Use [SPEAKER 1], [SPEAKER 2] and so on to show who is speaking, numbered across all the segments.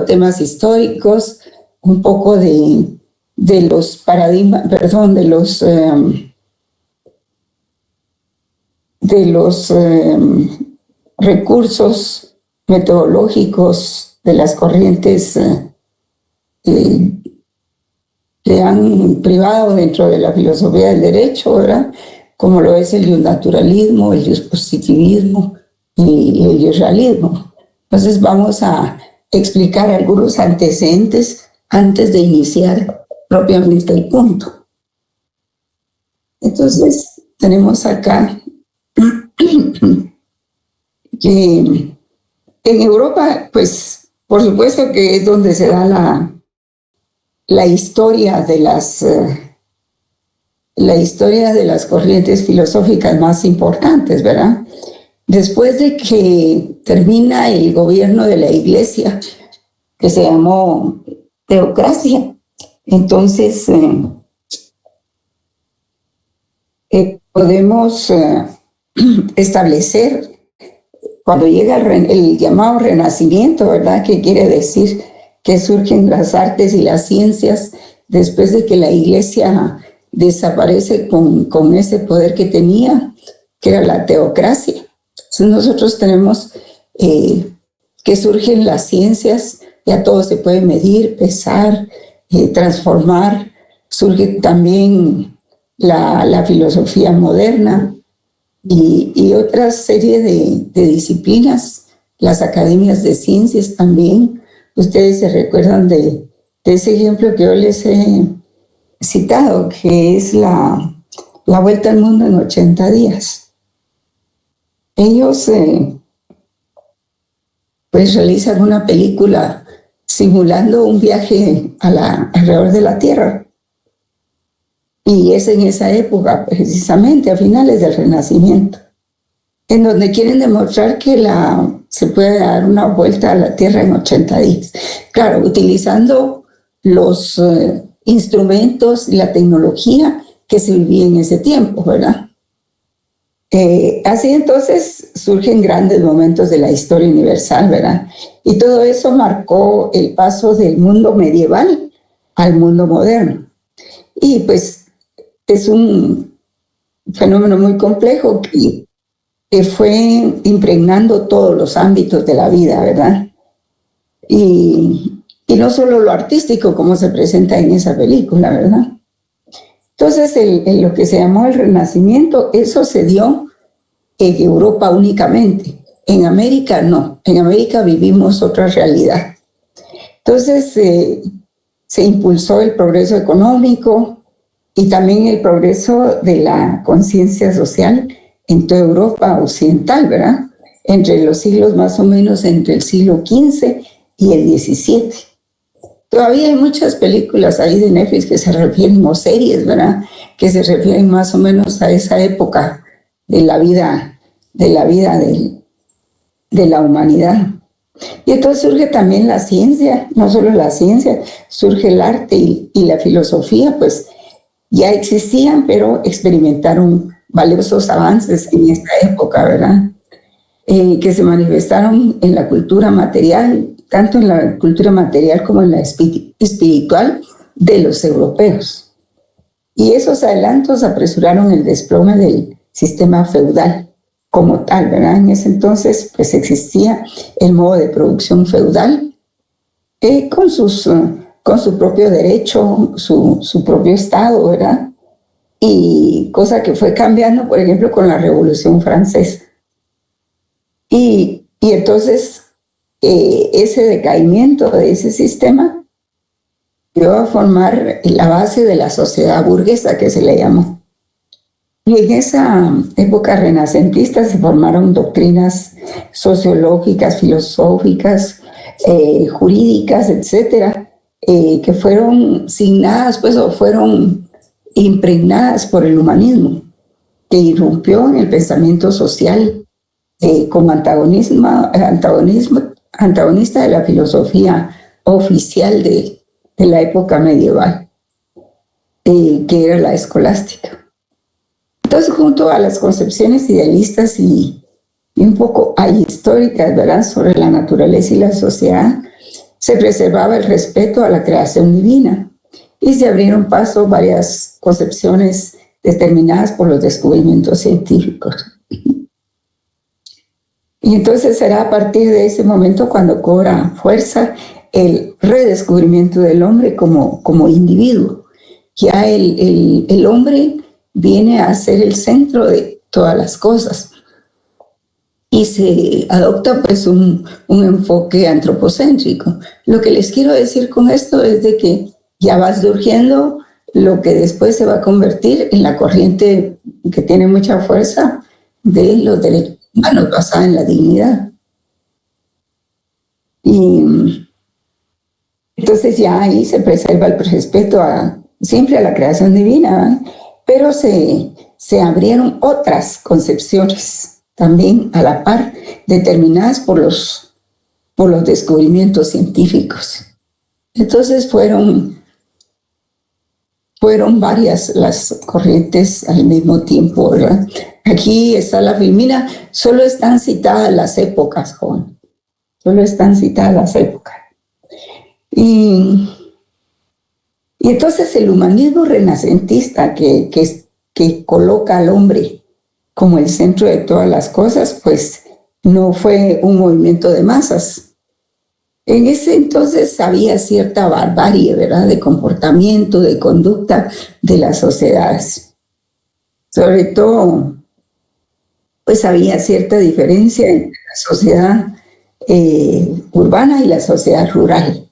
[SPEAKER 1] tocando temas históricos, un poco de los paradigmas, perdón, de los recursos metodológicos de las corrientes que han privado dentro de la filosofía del derecho, ¿verdad? Como lo es el naturalismo, el positivismo y el realismo. Entonces vamos a explicar algunos antecedentes antes de iniciar propiamente el punto. Entonces tenemos acá que en Europa, pues por supuesto que es donde se da la historia de las corrientes filosóficas más importantes, ¿verdad? Después de que termina el gobierno de la Iglesia, que se llamó teocracia, entonces podemos establecer, cuando llega el llamado Renacimiento, ¿verdad? Que quiere decir que surgen las artes y las ciencias después de que la Iglesia desaparece con ese poder que tenía, que era la teocracia. Entonces nosotros tenemos que surgen las ciencias, ya todo se puede medir, pesar, transformar. Surge también la filosofía moderna y otra serie de disciplinas, las academias de ciencias también. Ustedes se recuerdan de ese ejemplo que yo les he citado, que es la vuelta al mundo en 80 días. Ellos pues realizan una película simulando un viaje alrededor de la Tierra. Y es en esa época, precisamente a finales del Renacimiento, en donde quieren demostrar que se puede dar una vuelta a la Tierra en 80 días. Claro, utilizando los instrumentos y la tecnología que se vivía en ese tiempo, ¿verdad? Así entonces surgen grandes momentos de la historia universal, ¿verdad? Y todo eso marcó el paso del mundo medieval al mundo moderno. Y pues es un fenómeno muy complejo que fue impregnando todos los ámbitos de la vida, ¿verdad? Y no solo lo artístico como se presenta en esa película, ¿verdad? Entonces, en lo que se llamó el Renacimiento, eso se dio en Europa únicamente. En América no. En América vivimos otra realidad. Entonces, se impulsó el progreso económico y también el progreso de la conciencia social en toda Europa occidental, ¿verdad? Entre los siglos más o menos entre el siglo XV y el XVII. Todavía hay muchas películas ahí de Netflix que se refieren, o series, ¿verdad? Que se refieren más o menos a esa época de la vida de la humanidad. Y entonces surge también la ciencia, no solo la ciencia, surge el arte y la filosofía, pues ya existían, pero experimentaron valiosos avances en esta época, ¿verdad? Que se manifestaron en la cultura material, tanto en la cultura material como en la espiritual de los europeos. Y esos adelantos apresuraron el desplome del sistema feudal como tal, ¿verdad? En ese entonces pues existía el modo de producción feudal con su propio derecho, su propio estado, ¿verdad? Y cosa que fue cambiando, por ejemplo, con la Revolución Francesa. Y entonces ese decaimiento de ese sistema llegó a formar la base de la sociedad burguesa, que se le llamó. Y en esa época renacentista se formaron doctrinas sociológicas, filosóficas, jurídicas, etcétera, que fueron signadas, pues, o fueron impregnadas por el humanismo, que irrumpió en el pensamiento social como antagonista de la filosofía oficial de la época medieval, que era la escolástica. Entonces, junto a las concepciones idealistas y un poco históricas, ¿verdad?, sobre la naturaleza y la sociedad, se preservaba el respeto a la creación divina y se abrieron paso varias concepciones determinadas por los descubrimientos científicos. Y entonces será a partir de ese momento cuando cobra fuerza el redescubrimiento del hombre como individuo. Ya el hombre viene a ser el centro de todas las cosas y se adopta pues un enfoque antropocéntrico. Lo que les quiero decir con esto es de que ya va surgiendo lo que después se va a convertir en la corriente que tiene mucha fuerza de los derechos humanos basada en la dignidad. Y entonces ya ahí se preserva el respeto siempre a la creación divina, ¿eh? Pero se abrieron otras concepciones también a la par, determinadas por los descubrimientos científicos. Entonces fueron varias las corrientes al mismo tiempo, ¿verdad? Aquí está la filmina, solo están citadas las épocas, joven. Solo están citadas las épocas. Y entonces el humanismo renacentista que coloca al hombre como el centro de todas las cosas, pues no fue un movimiento de masas. En ese entonces había cierta barbarie, ¿verdad?, de comportamiento, de conducta de las sociedades. Sobre todo, pues había cierta diferencia entre la sociedad urbana y la sociedad rural,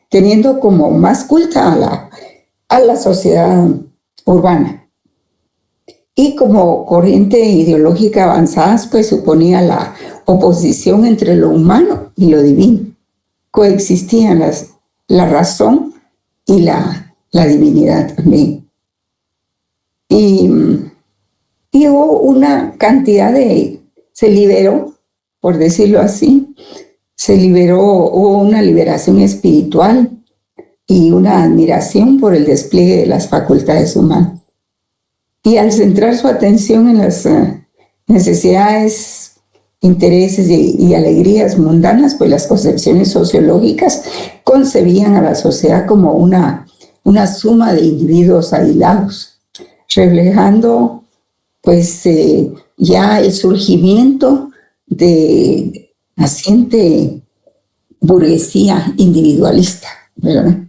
[SPEAKER 1] teniendo como más culta a la sociedad urbana. Y como corriente ideológica avanzada, pues suponía la oposición entre lo humano y lo divino. Coexistían la razón y la divinidad también. Y hubo una cantidad se liberó, por decirlo así, hubo una liberación espiritual y una admiración por el despliegue de las facultades humanas. Y al centrar su atención en las necesidades, intereses y alegrías mundanas, pues las concepciones sociológicas concebían a la sociedad como una suma de individuos aislados, reflejando pues ya el surgimiento de naciente burguesía individualista, ¿verdad?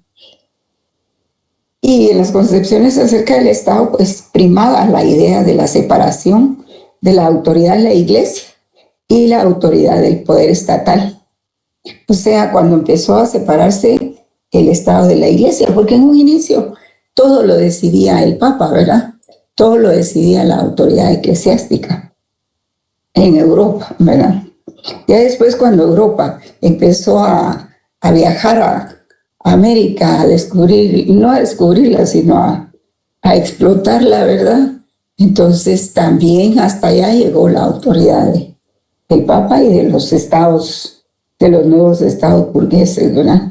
[SPEAKER 1] Y en las concepciones acerca del Estado, pues primaba la idea de la separación de la autoridad de la Iglesia y la autoridad del poder estatal. O sea, cuando empezó a separarse el Estado de la Iglesia, porque en un inicio todo lo decidía el Papa, ¿verdad? Todo lo decidía la autoridad eclesiástica en Europa, ¿verdad? Ya después, cuando Europa empezó a viajar a América, a descubrir, no a descubrirla, sino a explotarla, ¿verdad? Entonces también hasta allá llegó la autoridad del Papa y de los estados, de los nuevos estados burgueses, ¿verdad?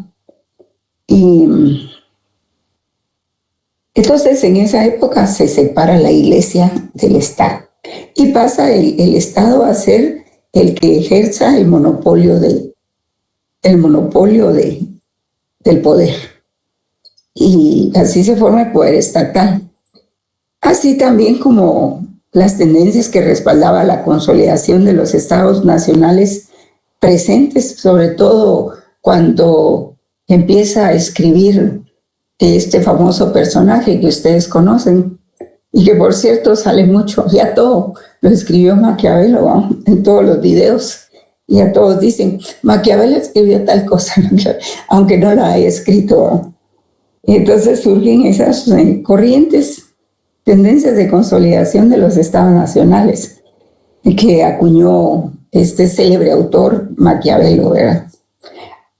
[SPEAKER 1] Y entonces en esa época se separa la Iglesia del Estado y pasa el Estado a ser el que ejerza el monopolio del poder. Y así se forma el poder estatal. Así también como las tendencias que respaldaba la consolidación de los estados nacionales presentes, sobre todo cuando empieza a escribir este famoso personaje que ustedes conocen y que por cierto sale mucho, ya todo lo escribió Maquiavelo, ¿no?, en todos los videos. Y a todos dicen, Maquiavelo escribió tal cosa, aunque no la haya escrito. Y entonces surgen esas corrientes, tendencias de consolidación de los estados nacionales que acuñó este célebre autor Maquiavelo, ¿verdad?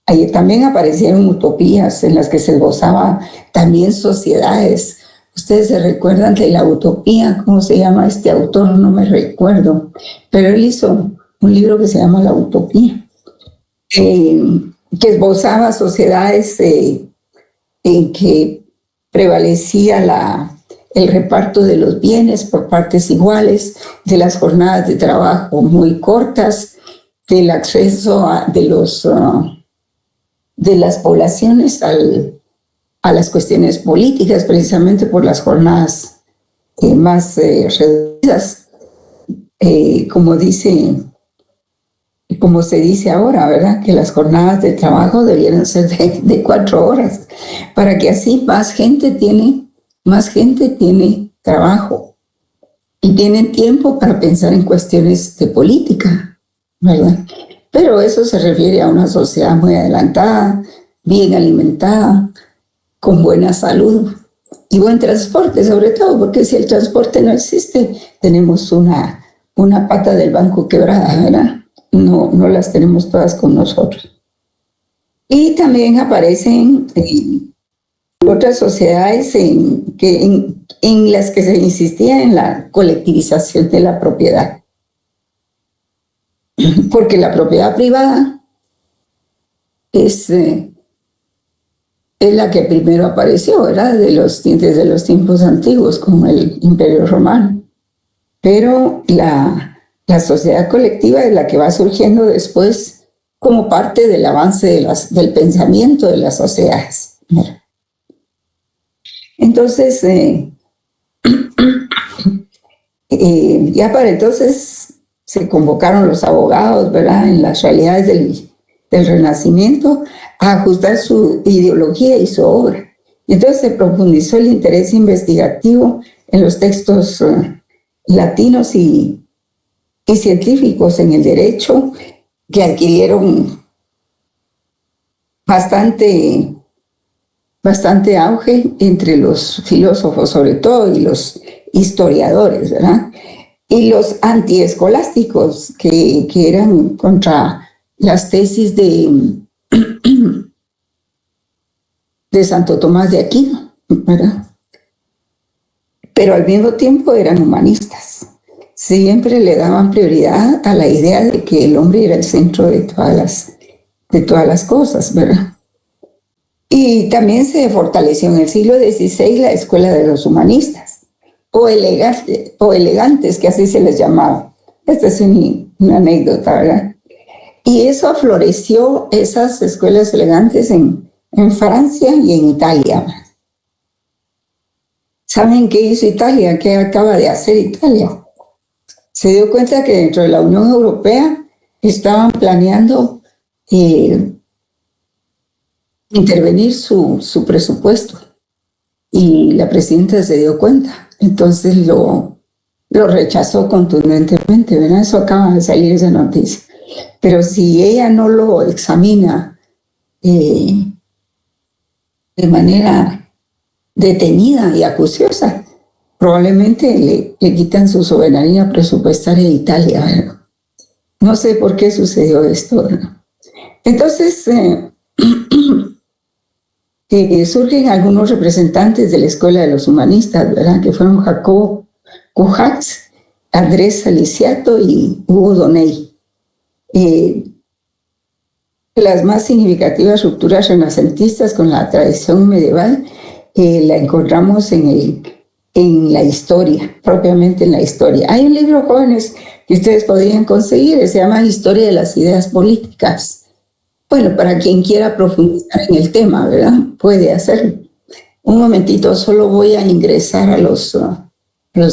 [SPEAKER 1] Ahí también aparecieron utopías en las que se esbozaba también sociedades. Ustedes se recuerdan de la utopía, ¿cómo se llama este autor? No me recuerdo, pero él hizo un libro que se llama La Utopía, que esbozaba sociedades en que prevalecía el reparto de los bienes por partes iguales, de las jornadas de trabajo muy cortas, del acceso de las poblaciones a las cuestiones políticas, precisamente por las jornadas más reducidas, como se dice ahora, ¿verdad? Que las jornadas de trabajo debieran ser de 4 horas, para que así más gente tiene trabajo y tienen tiempo para pensar en cuestiones de política, ¿verdad? Pero eso se refiere a una sociedad muy adelantada, bien alimentada, con buena salud y buen transporte, sobre todo, porque si el transporte no existe, tenemos una pata del banco quebrada, ¿verdad? No las tenemos todas con nosotros. Y también aparecen otras sociedades en las que se insistía en la colectivización de la propiedad. Porque la propiedad privada es la que primero apareció, ¿verdad? Desde los tiempos antiguos, como el Imperio Romano. Pero la sociedad colectiva es la que va surgiendo después como parte del avance del pensamiento de las sociedades. Entonces, ya para entonces se convocaron los abogados, ¿verdad?, en las realidades del Renacimiento a ajustar su ideología y su obra. Y entonces se profundizó el interés investigativo en los textos latinos y científicos en el derecho, que adquirieron bastante auge entre los filósofos, sobre todo, y los historiadores, ¿verdad? Y los antiescolásticos, que eran contra las tesis de Santo Tomás de Aquino, ¿verdad? Pero al mismo tiempo eran humanistas. Siempre le daban prioridad a la idea de que el hombre era el centro de todas las cosas, ¿verdad? Y también se fortaleció en el siglo XVI la escuela de los humanistas, o elegantes, que así se les llamaba. Esta es una anécdota, ¿verdad? Y eso afloreció, esas escuelas elegantes, en Francia y en Italia. ¿Saben qué hizo Italia? ¿Qué acaba de hacer Italia? Se dio cuenta que dentro de la Unión Europea estaban planeando intervenir su presupuesto, y la presidenta se dio cuenta, entonces lo rechazó contundentemente, ¿verdad? Eso acaba de salir esa noticia. Pero si ella no lo examina de manera detenida y acuciosa, probablemente le quitan su soberanía presupuestaria a Italia, ¿verdad? No sé por qué sucedió esto, ¿verdad? Entonces, surgen algunos representantes de la escuela de los humanistas, ¿verdad?, que fueron Jacobo Cujax, Andrés Saliciato y Hugo Doney. Las más significativas rupturas renacentistas con la tradición medieval la encontramos en la historia, propiamente en la historia. Hay un libro, jóvenes, que ustedes podrían conseguir, que se llama Historia de las Ideas Políticas. Bueno, para quien quiera profundizar en el tema, ¿verdad?, puede hacerlo. Un momentito, solo voy a ingresar a los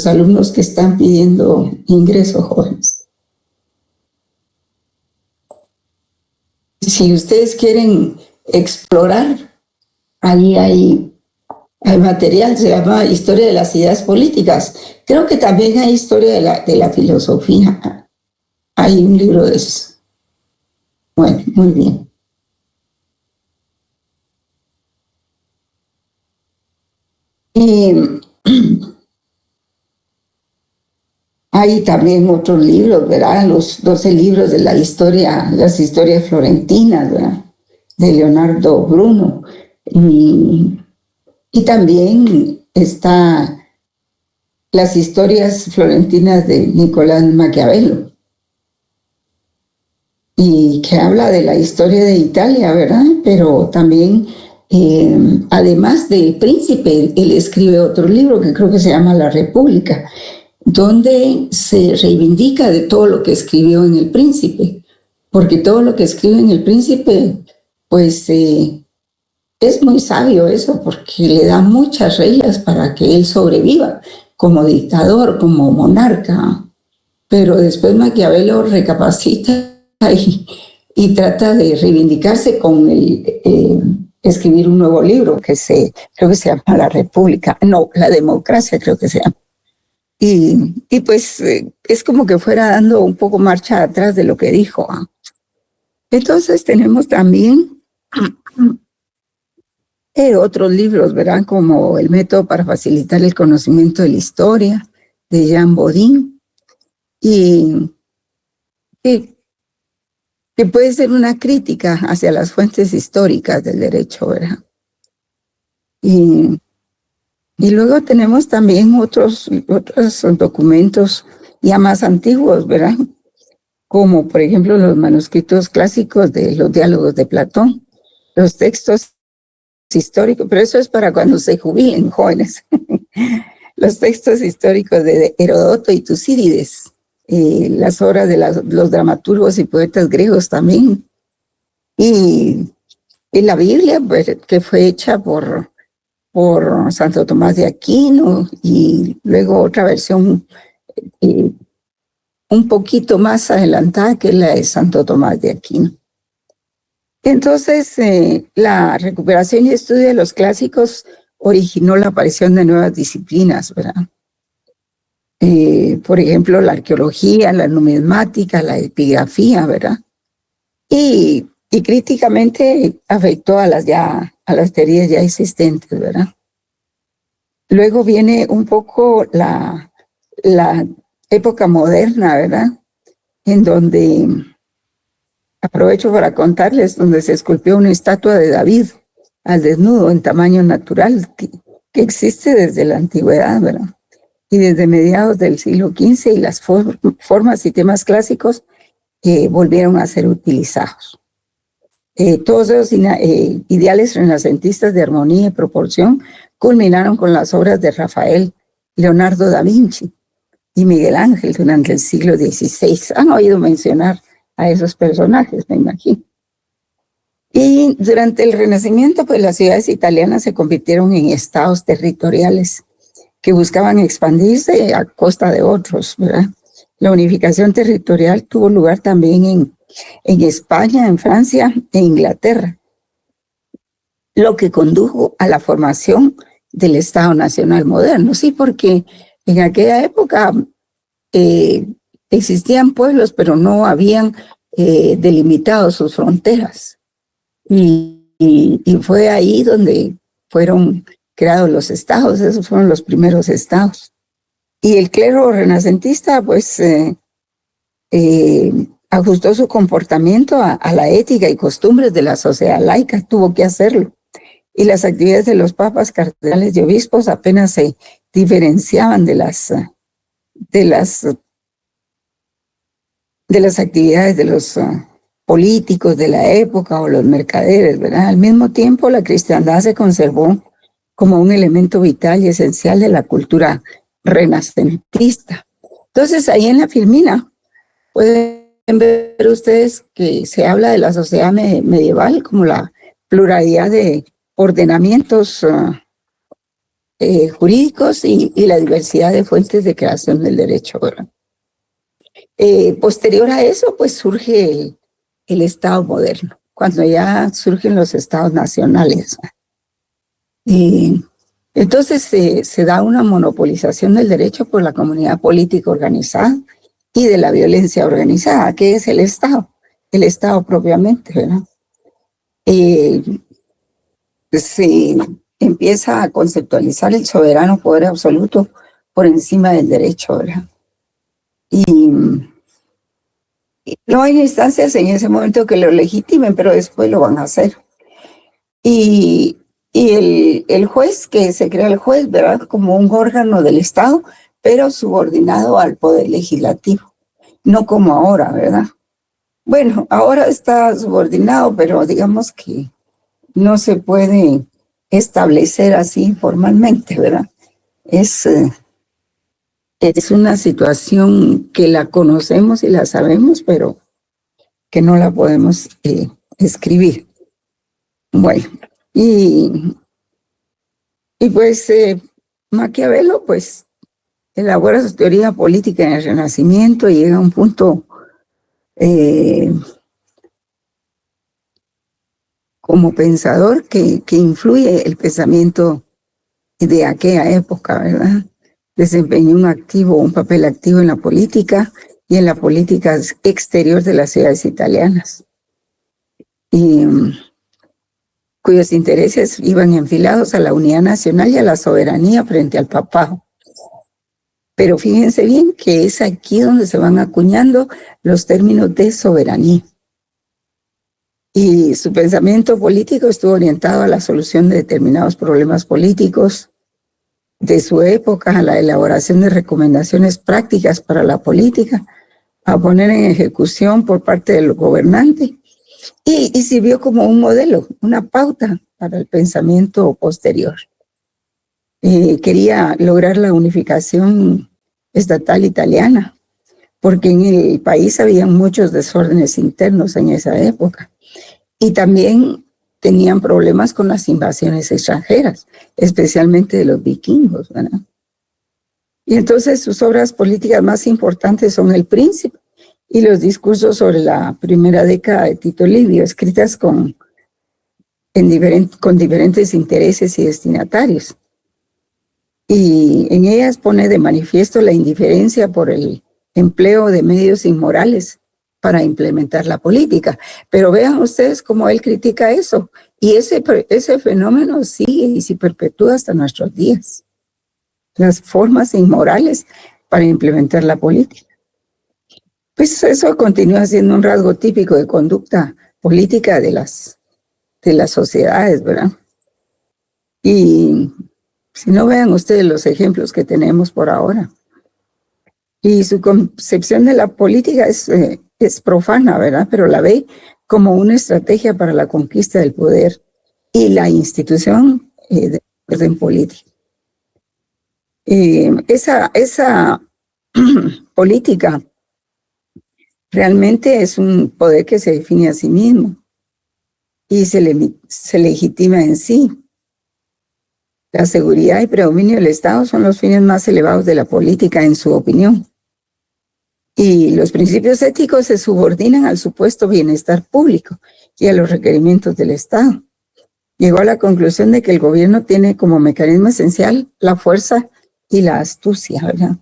[SPEAKER 1] alumnos que están pidiendo ingreso, jóvenes. Si ustedes quieren explorar, ahí hay material, se llama Historia de las Ideas Políticas. Creo que también hay Historia de la Filosofía. Hay un libro de eso. Bueno, muy bien. Hay también otros libros, ¿verdad? Los 12 libros de las historias florentinas, ¿verdad?, de Leonardo Bruno. Y también está las historias florentinas de Nicolás Maquiavelo, y que habla de la historia de Italia, ¿verdad? Pero también, además del Príncipe, él escribe otro libro que creo que se llama La República, donde se reivindica de todo lo que escribió en El Príncipe, porque todo lo que escribe en El Príncipe pues es muy sabio eso, porque le da muchas reglas para que él sobreviva como dictador, como monarca. Pero después Maquiavelo recapacita y trata de reivindicarse con escribir un nuevo libro creo que se llama La República, no, La Democracia creo que se llama. Y pues es como que fuera dando un poco marcha atrás de lo que dijo. Entonces tenemos también otros libros, ¿verdad? Como El método para facilitar el conocimiento de la historia, de Jean Bodin, y que, que puede ser una crítica hacia las fuentes históricas del derecho, ¿verdad? Y, y luego tenemos también otros documentos ya más antiguos, ¿verdad? Como por ejemplo los manuscritos clásicos de los diálogos de Platón, los textos históricos, pero eso es para cuando se jubilen jóvenes. Los textos históricos de Herodoto y Tucídides, las obras de los dramaturgos y poetas griegos también, y la Biblia, pues, que fue hecha por Santo Tomás de Aquino, y luego otra versión eh, un poquito más adelantada, que es la de Santo Tomás de Aquino. Entonces, la recuperación y estudio de los clásicos originó la aparición de nuevas disciplinas, ¿verdad? Por ejemplo, la arqueología, la numismática, la epigrafía, ¿verdad? Y críticamente afectó a las teorías ya existentes, ¿verdad? Luego viene un poco la época moderna, ¿verdad? En donde, aprovecho para contarles, donde se esculpió una estatua de David al desnudo en tamaño natural que existe desde la antigüedad, ¿verdad? Y desde mediados del siglo XV, y las formas y temas clásicos volvieron a ser utilizados. Todos esos ideales renacentistas de armonía y proporción culminaron con las obras de Rafael, Leonardo da Vinci y Miguel Ángel durante el siglo XVI. Han oído mencionar a esos personajes, me imagino. Y durante el Renacimiento, pues las ciudades italianas se convirtieron en estados territoriales que buscaban expandirse a costa de otros, ¿verdad? La unificación territorial tuvo lugar también en España, en Francia e Inglaterra, lo que condujo a la formación del Estado Nacional moderno. Sí, porque en aquella época existían pueblos, pero no habían delimitado sus fronteras. Y fue ahí donde fueron creados los estados, esos fueron los primeros estados. Y el clero renacentista, pues, ajustó su comportamiento a la ética y costumbres de la sociedad laica, tuvo que hacerlo. Y las actividades de los papas, cardenales y obispos apenas se diferenciaban de las actividades de los políticos de la época o los mercaderes, ¿verdad? Al mismo tiempo, la cristiandad se conservó como un elemento vital y esencial de la cultura renacentista. Entonces, ahí en la Filmina pueden ver ustedes que se habla de la sociedad medieval como la pluralidad de ordenamientos jurídicos y la diversidad de fuentes de creación del derecho, ¿verdad? Posterior a eso, pues surge el Estado moderno, cuando ya surgen los estados nacionales. Entonces se da una monopolización del derecho por la comunidad política organizada y de la violencia organizada, que es el Estado propiamente, ¿verdad? Se empieza a conceptualizar el soberano poder absoluto por encima del derecho, ¿verdad? Y no hay instancias en ese momento que lo legitimen, pero después lo van a hacer. Y el juez, que se crea el juez, ¿verdad? Como un órgano del Estado, pero subordinado al poder legislativo, no como ahora, ¿verdad? Bueno, ahora está subordinado, pero digamos que no se puede establecer así formalmente, ¿verdad? Es una situación que la conocemos y la sabemos, pero que no la podemos escribir. Bueno, y, y pues Maquiavelo pues elabora su teoría política en el Renacimiento y llega a un punto eh, como pensador que influye el pensamiento de aquella época, ¿verdad? Desempeñó un papel activo en la política y en la política exterior de las ciudades italianas, y cuyos intereses iban enfilados a la unidad nacional y a la soberanía frente al papado. Pero fíjense bien que es aquí donde se van acuñando los términos de soberanía. Y su pensamiento político estuvo orientado a la solución de determinados problemas políticos de su época, a la elaboración de recomendaciones prácticas para la política, a poner en ejecución por parte del gobernante, y sirvió como un modelo, una pauta para el pensamiento posterior. Quería lograr la unificación estatal italiana, porque en el país había muchos desórdenes internos en esa época. Y también tenían problemas con las invasiones extranjeras, especialmente de los vikingos, ¿verdad? Y entonces sus obras políticas más importantes son El Príncipe y los discursos sobre la primera década de Tito Livio, escritas con diferentes intereses y destinatarios. Y en ellas pone de manifiesto la indiferencia por el empleo de medios inmorales para implementar la política. Pero vean ustedes cómo él critica eso. Y ese fenómeno sigue y se perpetúa hasta nuestros días. Las formas inmorales para implementar la política. Pues eso continúa siendo un rasgo típico de conducta política de las sociedades, ¿verdad? Y si no, vean ustedes los ejemplos que tenemos por ahora. Y su concepción de la política es profana, ¿verdad? Pero la ve como una estrategia para la conquista del poder y la institución del orden político. Esa política realmente es un poder que se define a sí mismo y se legitima en sí. La seguridad y predominio del Estado son los fines más elevados de la política, en su opinión. Y los principios éticos se subordinan al supuesto bienestar público y a los requerimientos del Estado. Llegó a la conclusión de que el gobierno tiene como mecanismo esencial la fuerza y la astucia, ¿verdad?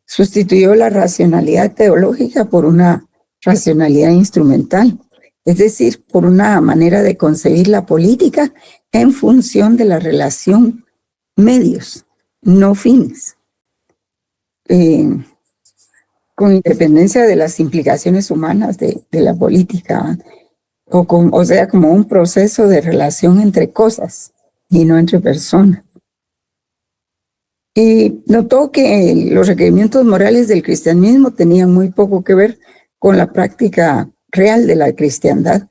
[SPEAKER 1] Sustituyó la racionalidad teológica por una racionalidad instrumental, es decir, por una manera de concebir la política en función de la relación medios, no fines, con independencia de las implicaciones humanas de la política, o sea, como un proceso de relación entre cosas y no entre personas. Y notó que los requerimientos morales del cristianismo tenían muy poco que ver con la práctica real de la cristiandad.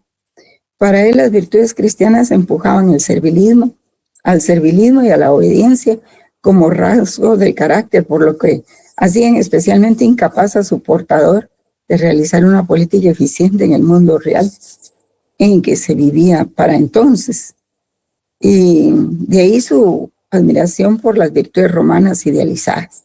[SPEAKER 1] Para él, las virtudes cristianas empujaban al servilismo y a la obediencia como rasgo del carácter, por lo que hacían especialmente incapaz a su portador de realizar una política eficiente en el mundo real en que se vivía para entonces. Y de ahí su admiración por las virtudes romanas idealizadas.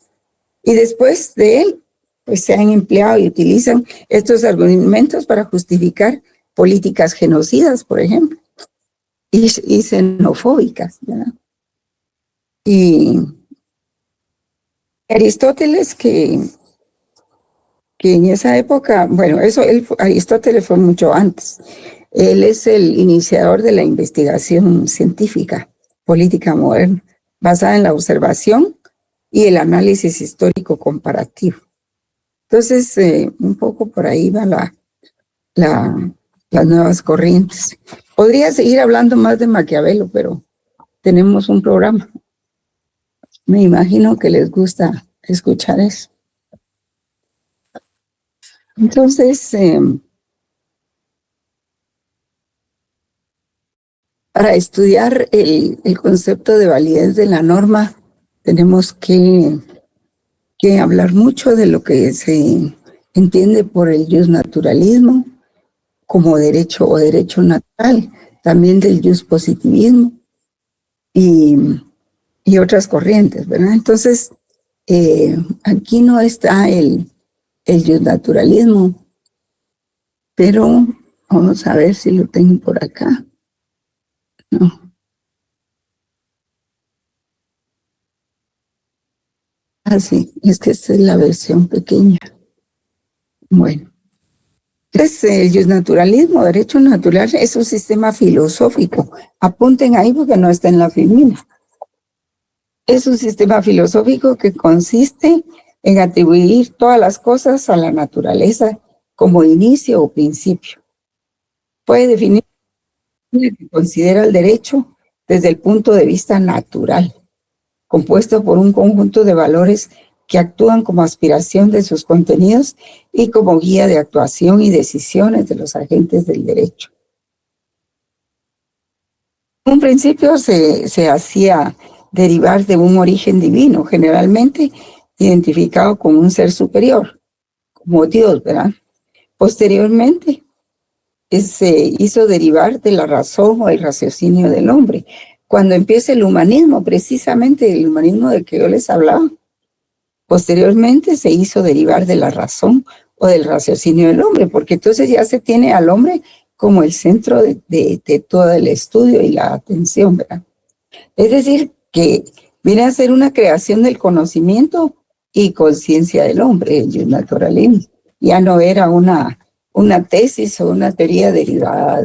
[SPEAKER 1] Y después de él, pues se han empleado y utilizan estos argumentos para justificar políticas genocidas, por ejemplo, y xenofóbicas, ¿verdad? Y Aristóteles, que en esa época, bueno, Aristóteles fue mucho antes. Él es el iniciador de la investigación científica, política moderna, basada en la observación y el análisis histórico comparativo. Entonces, un poco por ahí va las nuevas corrientes. Podría seguir hablando más de Maquiavelo, pero tenemos un programa. Me imagino que les gusta escuchar eso. Entonces, para estudiar el concepto de validez de la norma, tenemos que hablar mucho de lo que se entiende por el justnaturalismo como derecho o derecho natural. también del jus positivismo y otras corrientes, ¿verdad? Entonces, aquí no está el jus naturalismo, pero vamos a ver si lo tengo por acá. No. Ah, sí, es que esta es la versión pequeña. Bueno, entonces el justnaturalismo, derecho natural, es un sistema filosófico. Apunten ahí porque no está en la filmina. Es un sistema filosófico que consiste en atribuir todas las cosas a la naturaleza como inicio o principio. Puede definir que considera el derecho desde el punto de vista natural, compuesto por un conjunto de valores que actúan como aspiración de sus contenidos y como guía de actuación y decisiones de los agentes del derecho. En un principio se hacía derivar de un origen divino, generalmente identificado con un ser superior, como Dios, ¿verdad? Posteriormente, se hizo derivar de la razón o el raciocinio del hombre. Cuando empieza el humanismo, precisamente el humanismo del que yo les hablaba, posteriormente se hizo derivar de la razón o del raciocinio del hombre, porque entonces ya se tiene al hombre como el centro de todo el estudio y la atención, ¿verdad? Es decir, que viene a ser una creación del conocimiento y conciencia del hombre, el naturalismo. Ya no era una tesis o una teoría derivada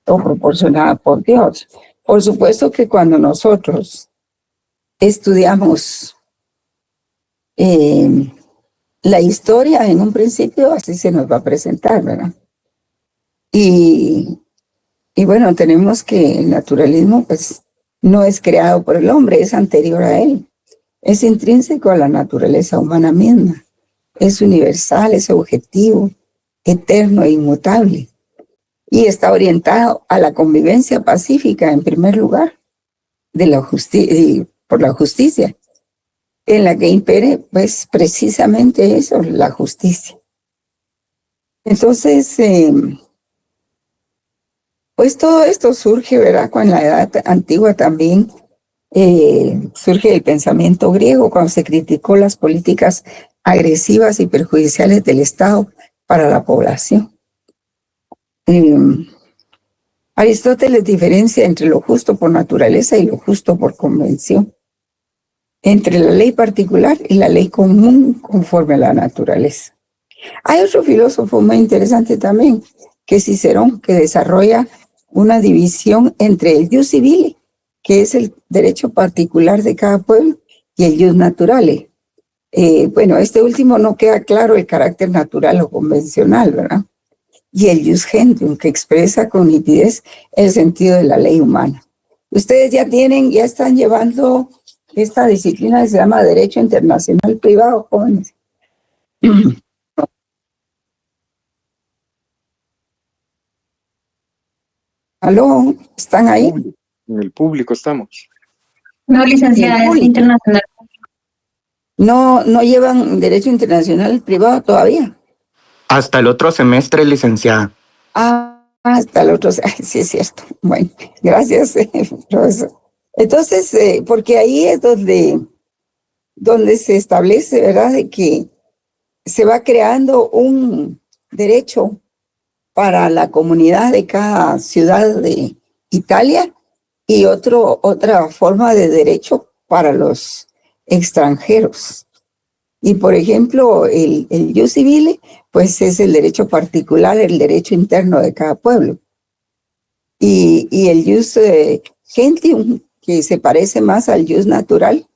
[SPEAKER 1] o proporcionada por Dios. Por supuesto que cuando nosotros estudiamos la historia, en un principio así se nos va a presentar, ¿verdad? Y bueno, tenemos que el naturalismo pues no es creado por el hombre, es anterior a él. Es intrínseco a la naturaleza humana misma. Es universal, es objetivo, eterno e inmutable. Y está orientado a la convivencia pacífica, en primer lugar, por la justicia, en la que impere, pues, precisamente eso, la justicia. Entonces, pues todo esto surge, ¿verdad? Con la edad antigua también surge el pensamiento griego cuando se criticó las políticas agresivas y perjudiciales del Estado para la población. Aristóteles diferencia entre lo justo por naturaleza y lo justo por convención, entre la ley particular y la ley común conforme a la naturaleza. Hay otro filósofo muy interesante también, que es Cicerón, que desarrolla una división entre el jus civile, que es el derecho particular de cada pueblo, y el jus naturale. Bueno, este último no queda claro el carácter natural o convencional, ¿verdad? Y el jus gentium, que expresa con nitidez el sentido de la ley humana. Ustedes ya están llevando esta disciplina que se llama Derecho Internacional Privado, jóvenes. ¿Aló? ¿Están ahí?
[SPEAKER 2] En el público estamos.
[SPEAKER 3] No, licenciada, es internacional.
[SPEAKER 1] No llevan Derecho Internacional Privado todavía.
[SPEAKER 4] Hasta el otro semestre, licenciada.
[SPEAKER 1] Hasta el otro, sí es cierto. Bueno, gracias, profesor. Entonces, porque ahí es donde se establece, ¿verdad?, de que se va creando un derecho para la comunidad de cada ciudad de Italia y otra forma de derecho para los extranjeros. Y por ejemplo, el jus civile, pues es el derecho particular, el derecho interno de cada pueblo. Y el jus gentium, que se parece más al jus natural,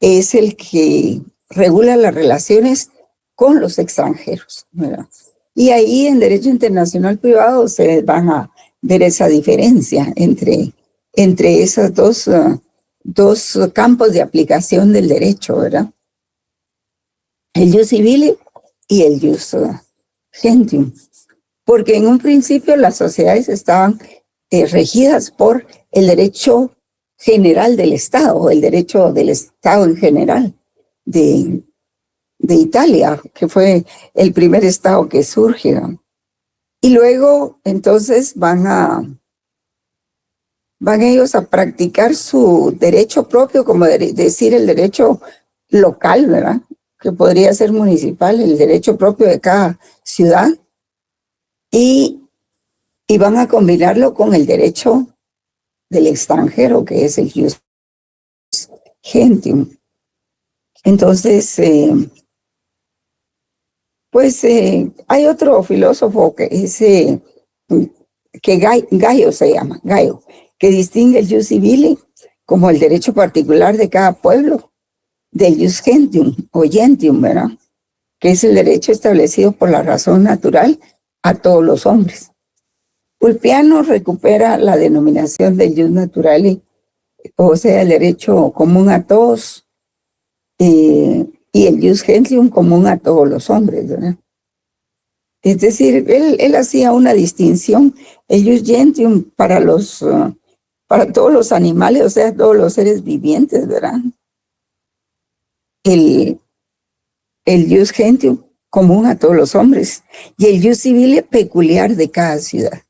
[SPEAKER 1] es el que regula las relaciones con los extranjeros, ¿verdad? Y ahí en derecho internacional privado se van a ver esa diferencia entre esos dos campos de aplicación del derecho, ¿verdad? El jus civile y el jus gentium. Porque en un principio las sociedades estaban regidas por el derecho general del Estado, el derecho del Estado en general de Italia, que fue el primer Estado que surge, ¿no? Y luego entonces van a van ellos a practicar su derecho propio, como decir el derecho local, ¿verdad? Que podría ser municipal, el derecho propio de cada ciudad, y van a combinarlo con el derecho del extranjero, que es el jus gentium. Entonces, hay otro filósofo que es Gallo se llama, Gallo, que distingue el jus civile como el derecho particular de cada pueblo del jus gentium o gentium, ¿verdad? Que es el derecho establecido por la razón natural a todos los hombres. Ulpiano recupera la denominación del jus naturale, o sea, el derecho común a todos, y el jus gentium común a todos los hombres, ¿verdad? Es decir, él hacía una distinción, el jus gentium para todos los animales, o sea, todos los seres vivientes, ¿verdad? El jus gentium común a todos los hombres y el jus civile peculiar de cada ciudad.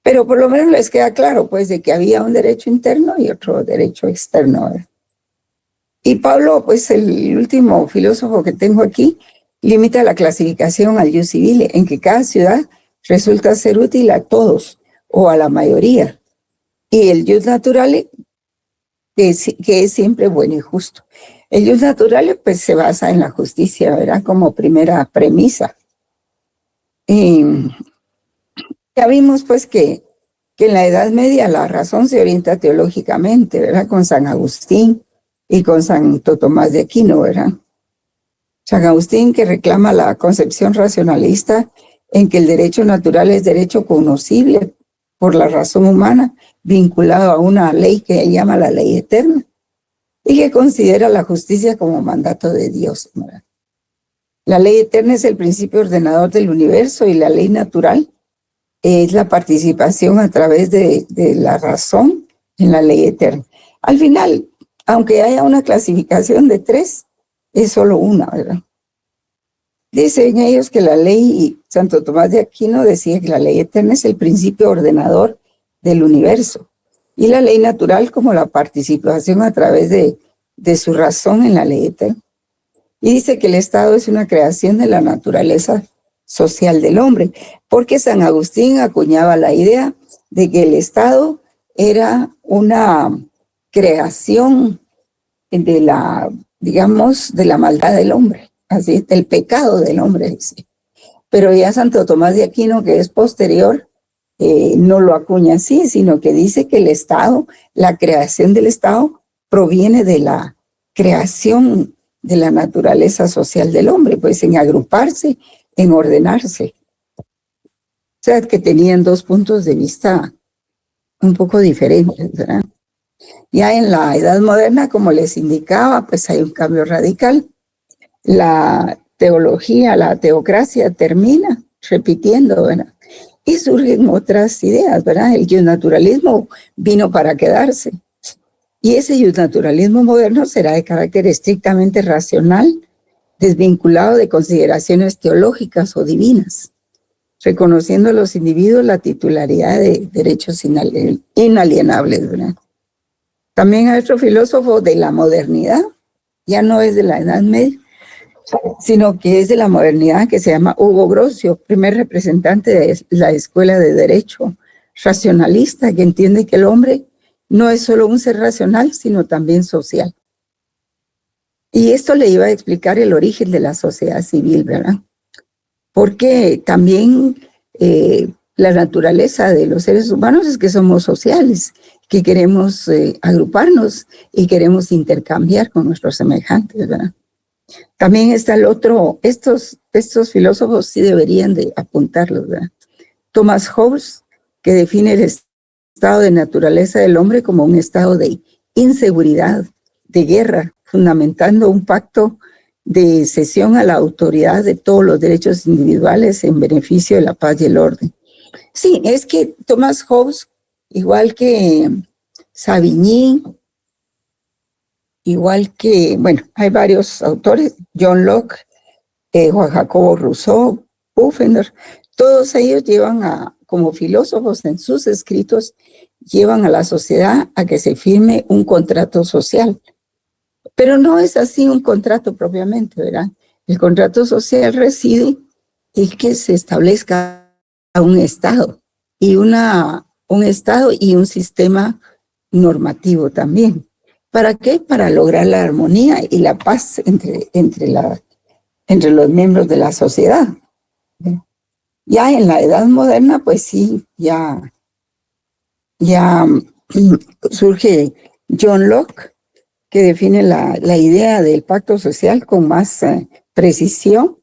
[SPEAKER 1] Pero por lo menos les queda claro, pues, de que había un derecho interno y otro derecho externo, ¿verdad? Y Pablo, pues, el último filósofo que tengo aquí, limita la clasificación al jus civile, en que cada ciudad resulta ser útil a todos o a la mayoría. Y el jus naturale, que es siempre bueno y justo. El jus naturale, pues, se basa en la justicia, ¿verdad? Como primera premisa. Y ya vimos, pues, que en la Edad Media la razón se orienta teológicamente, ¿verdad? Con San Agustín y con Santo Tomás de Aquino, ¿verdad? San Agustín, que reclama la concepción racionalista en que el derecho natural es derecho conocible por la razón humana, vinculado a una ley que él llama la ley eterna, y que considera la justicia como mandato de Dios, ¿verdad? La ley eterna es el principio ordenador del universo y la ley natural es la participación a través de la razón en la ley eterna. Al final, aunque haya una clasificación de 3, es solo una, ¿verdad? Dicen ellos que la ley, Santo Tomás de Aquino decía que la ley eterna es el principio ordenador del universo y la ley natural como la participación a través de su razón en la ley eterna. Y dice que el Estado es una creación de la naturaleza social del hombre, porque San Agustín acuñaba la idea de que el Estado era una creación de la, digamos, de la maldad del hombre, así, del pecado del hombre. ¿Sí? Pero ya Santo Tomás de Aquino, que es posterior, no lo acuña así, sino que dice que el Estado, la creación del Estado, proviene de la creación de la naturaleza social del hombre, pues en agruparse, en ordenarse. O sea, que tenían 2 puntos de vista un poco diferentes, ¿verdad? Ya en la Edad Moderna, como les indicaba, pues hay un cambio radical. La teología, la teocracia termina repitiendo, ¿verdad? Y surgen otras ideas, ¿verdad? El justnaturalismo vino para quedarse. Y ese justnaturalismo moderno será de carácter estrictamente racional, desvinculado de consideraciones teológicas o divinas, reconociendo a los individuos la titularidad de derechos inalienables, ¿verdad? También hay otro filósofo de la modernidad, ya no es de la Edad Media, sino que es de la modernidad, que se llama Hugo Grocio, primer representante de la escuela de derecho racionalista, que entiende que el hombre no es solo un ser racional, sino también social. Y esto le iba a explicar el origen de la sociedad civil, ¿verdad? Porque también la naturaleza de los seres humanos es que somos sociales, que queremos agruparnos y queremos intercambiar con nuestros semejantes, ¿verdad? También está el otro, estos filósofos sí deberían de apuntarlos, ¿verdad? Thomas Hobbes, que define el estado de naturaleza del hombre como un estado de inseguridad, de guerra, fundamentando un pacto de cesión a la autoridad de todos los derechos individuales en beneficio de la paz y el orden. Sí, es que Thomas Hobbes, igual que Savigny, igual que, bueno, hay varios autores, John Locke, Juan Jacobo Rousseau, Pufender, todos ellos llevan como filósofos en sus escritos, llevan a la sociedad a que se firme un contrato social. Pero no es así un contrato propiamente, ¿verdad? El contrato social reside en que se establezca un Estado y un Estado y un sistema normativo también. ¿Para qué? Para lograr la armonía y la paz entre los miembros de la sociedad. Ya en la edad moderna, pues sí, ya surge John Locke, que define la idea del pacto social con más precisión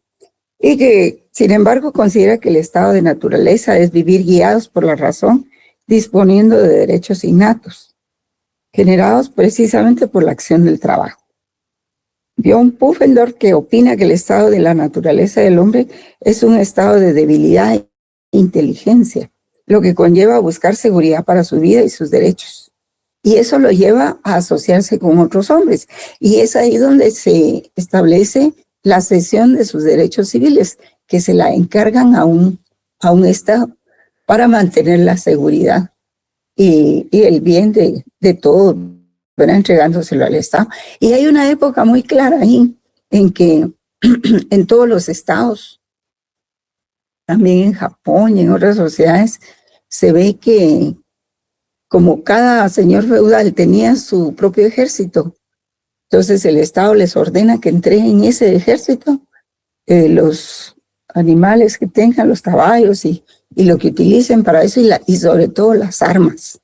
[SPEAKER 1] y que, sin embargo, considera que el estado de naturaleza es vivir guiados por la razón, disponiendo de derechos innatos, generados precisamente por la acción del trabajo. John Pufendorf, que opina que el estado de la naturaleza del hombre es un estado de debilidad e inteligencia, lo que conlleva a buscar seguridad para su vida y sus derechos. Y eso lo lleva a asociarse con otros hombres. Y es ahí donde se establece la cesión de sus derechos civiles, que se la encargan a un Estado para mantener la seguridad y el bien de todos, ¿verdad? Entregándoselo al Estado. Y hay una época muy clara ahí en que en todos los estados, también en Japón y en otras sociedades, se ve que como cada señor feudal tenía su propio ejército, entonces el Estado les ordena que entreguen ese ejército, los animales que tengan, los caballos y lo que utilicen para eso y sobre todo las armas.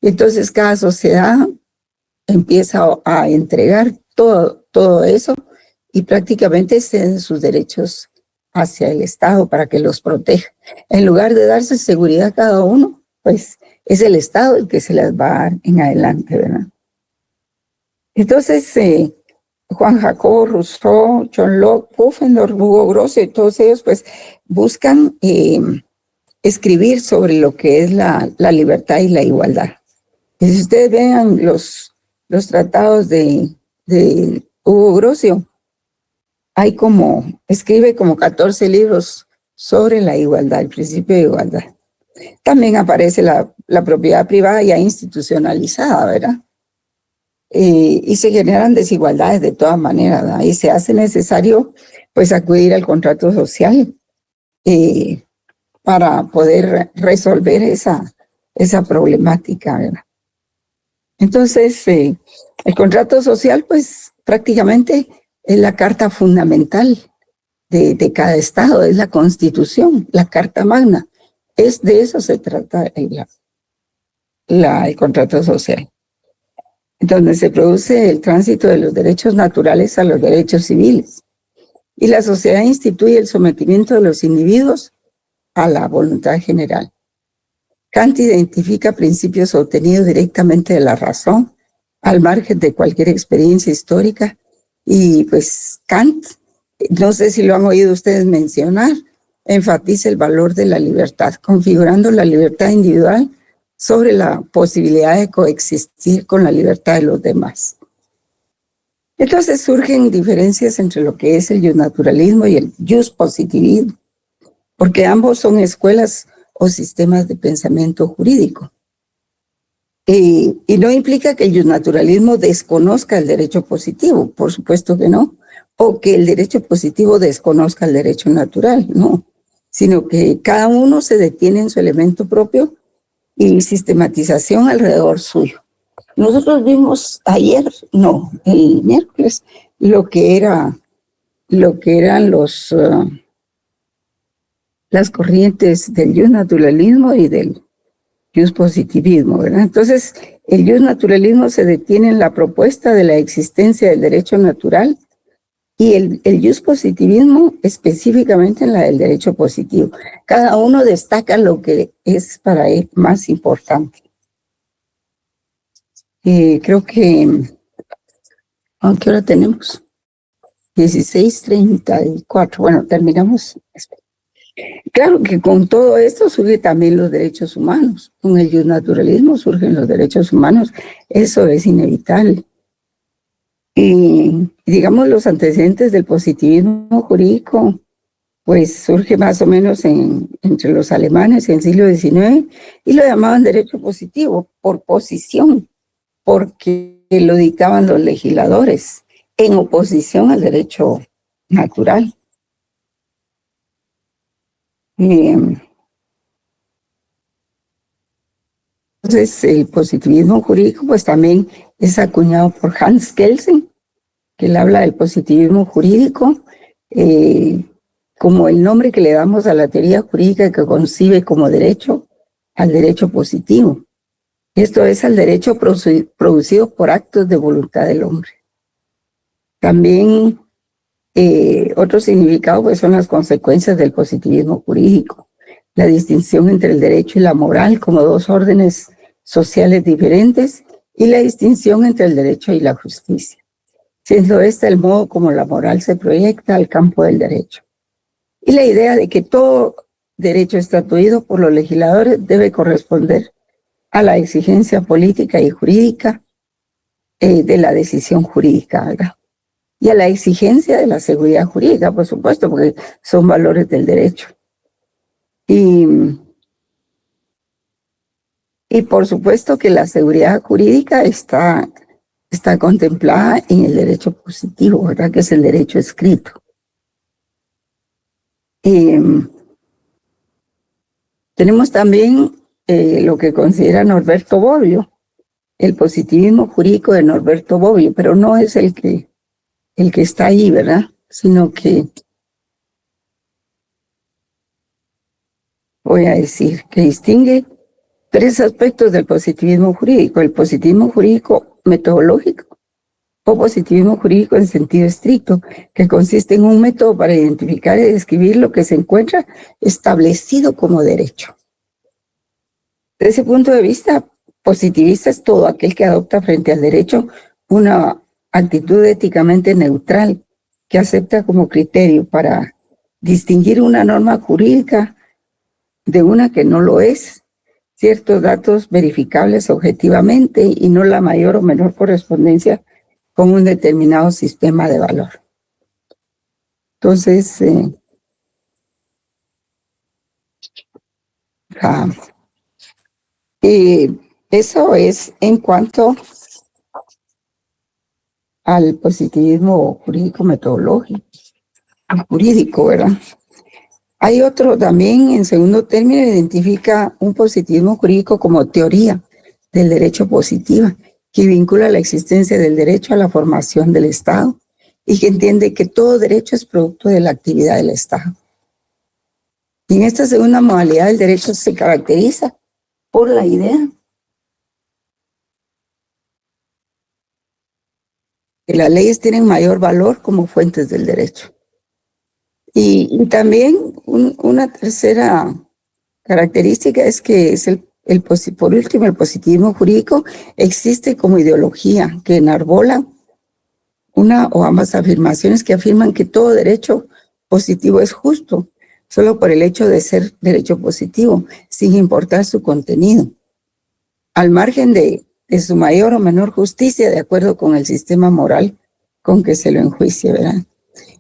[SPEAKER 1] Entonces cada sociedad empieza a entregar todo eso y prácticamente ceden sus derechos hacia el Estado para que los proteja. En lugar de darse seguridad a cada uno, pues es el Estado el que se las va a dar en adelante, ¿verdad? Entonces, Juan Jacobo Rousseau, John Locke, Pufendorf, Hugo Grocio y todos ellos pues buscan escribir sobre lo que es la libertad y la igualdad. Y si ustedes vean los tratados de Hugo Grocio, escribe como 14 libros sobre la igualdad, el principio de igualdad. También aparece la propiedad privada ya institucionalizada, ¿verdad? Y se generan desigualdades de todas maneras, ¿verdad? Y se hace necesario pues acudir al contrato social para poder resolver esa problemática, ¿verdad? Entonces, el contrato social pues prácticamente es la carta fundamental de cada estado, es la Constitución, la Carta Magna. De eso se trata el contrato social, donde se produce el tránsito de los derechos naturales a los derechos civiles. Y la sociedad instituye el sometimiento de los individuos a la voluntad general. Kant identifica principios obtenidos directamente de la razón, al margen de cualquier experiencia histórica. Y pues Kant, no sé si lo han oído ustedes mencionar, enfatiza el valor de la libertad, configurando la libertad individual sobre la posibilidad de coexistir con la libertad de los demás. Entonces surgen diferencias entre lo que es el justnaturalismo y el justpositivismo, porque ambos son escuelas o sistemas de pensamiento jurídico. Y no implica que el justnaturalismo desconozca el derecho positivo, por supuesto que no, o que el derecho positivo desconozca el derecho natural, no, sino que cada uno se detiene en su elemento propio y sistematización alrededor suyo. Nosotros vimos el miércoles, lo que eran las corrientes del justnaturalismo y del justpositivismo, ¿verdad? Entonces, el justnaturalismo se detiene en la propuesta de la existencia del derecho natural y el justpositivismo específicamente en la del derecho positivo. Cada uno destaca lo que es para él más importante. Creo que, ¿a qué hora tenemos? 16:34. Bueno, terminamos. Claro que con todo esto surgen también los derechos humanos. Con el justnaturalismo surgen los derechos humanos. Eso es inevitable. Y digamos los antecedentes del positivismo jurídico pues surge más o menos entre los alemanes en el siglo XIX y lo llamaban derecho positivo por posición, porque lo dictaban los legisladores en oposición al derecho natural. Entonces, el positivismo jurídico pues también es acuñado por Hans Kelsen, que él habla del positivismo jurídico como el nombre que le damos a la teoría jurídica que concibe como derecho al derecho positivo. Esto es al derecho producido por actos de voluntad del hombre. También otro significado pues, son las consecuencias del positivismo jurídico, la distinción entre el derecho y la moral como dos órdenes sociales diferentes y la distinción entre el derecho y la justicia, siendo este el modo como la moral se proyecta al campo del derecho. Y la idea de que todo derecho estatuido por los legisladores debe corresponder a la exigencia política y jurídica de la decisión jurídica, ¿verdad? Y a la exigencia de la seguridad jurídica, por supuesto, porque son valores del derecho. Y por supuesto que la seguridad jurídica está contemplada en el derecho positivo, ¿verdad? Que es el derecho escrito. Tenemos también lo que considera Norberto Bobbio, el positivismo jurídico de Norberto Bobbio, pero no es el que está ahí, ¿verdad? Sino que, voy a decir, que distingue tres aspectos del positivismo jurídico: el positivismo jurídico metodológico, o positivismo jurídico en sentido estricto, que consiste en un método para identificar y describir lo que se encuentra establecido como derecho. Desde ese punto de vista, positivista es todo aquel que adopta frente al derecho una actitud éticamente neutral, que acepta como criterio para distinguir una norma jurídica de una que no lo es, ciertos datos verificables objetivamente y no la mayor o menor correspondencia con un determinado sistema de valor. Entonces, eso es en cuanto al positivismo jurídico metodológico, jurídico, ¿verdad? Hay otro también, en segundo término, identifica un positivismo jurídico como teoría del derecho positiva, que vincula la existencia del derecho a la formación del Estado y que entiende que todo derecho es producto de la actividad del Estado. Y en esta segunda modalidad, el derecho se caracteriza por la idea que las leyes tienen mayor valor como fuentes del derecho. Y también una tercera característica es que es por último, el positivismo jurídico existe como ideología que enarbola una o ambas afirmaciones que afirman que todo derecho positivo es justo, solo por el hecho de ser derecho positivo, sin importar su contenido, al margen de su mayor o menor justicia, de acuerdo con el sistema moral con que se lo enjuicie, ¿verdad?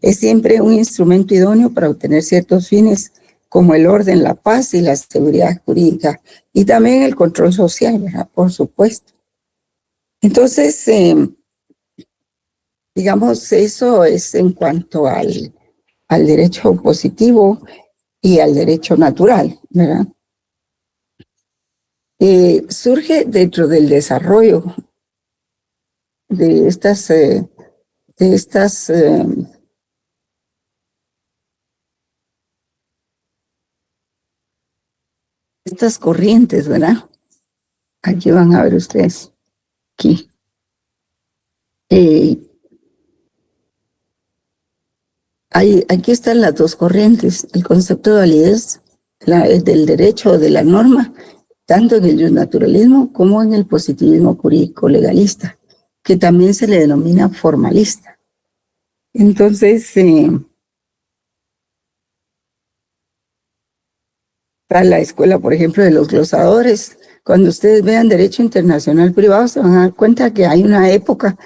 [SPEAKER 1] Es siempre un instrumento idóneo para obtener ciertos fines como el orden, la paz y la seguridad jurídica, y también el control social, ¿verdad? Por supuesto. Entonces, digamos, eso es en cuanto al derecho positivo y al derecho natural, ¿verdad? Surge dentro del desarrollo de estas corrientes, ¿verdad? Aquí van a ver ustedes, aquí. Aquí están las dos corrientes, el concepto de validez del derecho o de la norma, tanto en el naturalismo como en el positivismo jurídico legalista, que también se le denomina formalista. Entonces, está la escuela, por ejemplo, de los glosadores. Cuando ustedes vean derecho internacional privado, se van a dar cuenta que hay una época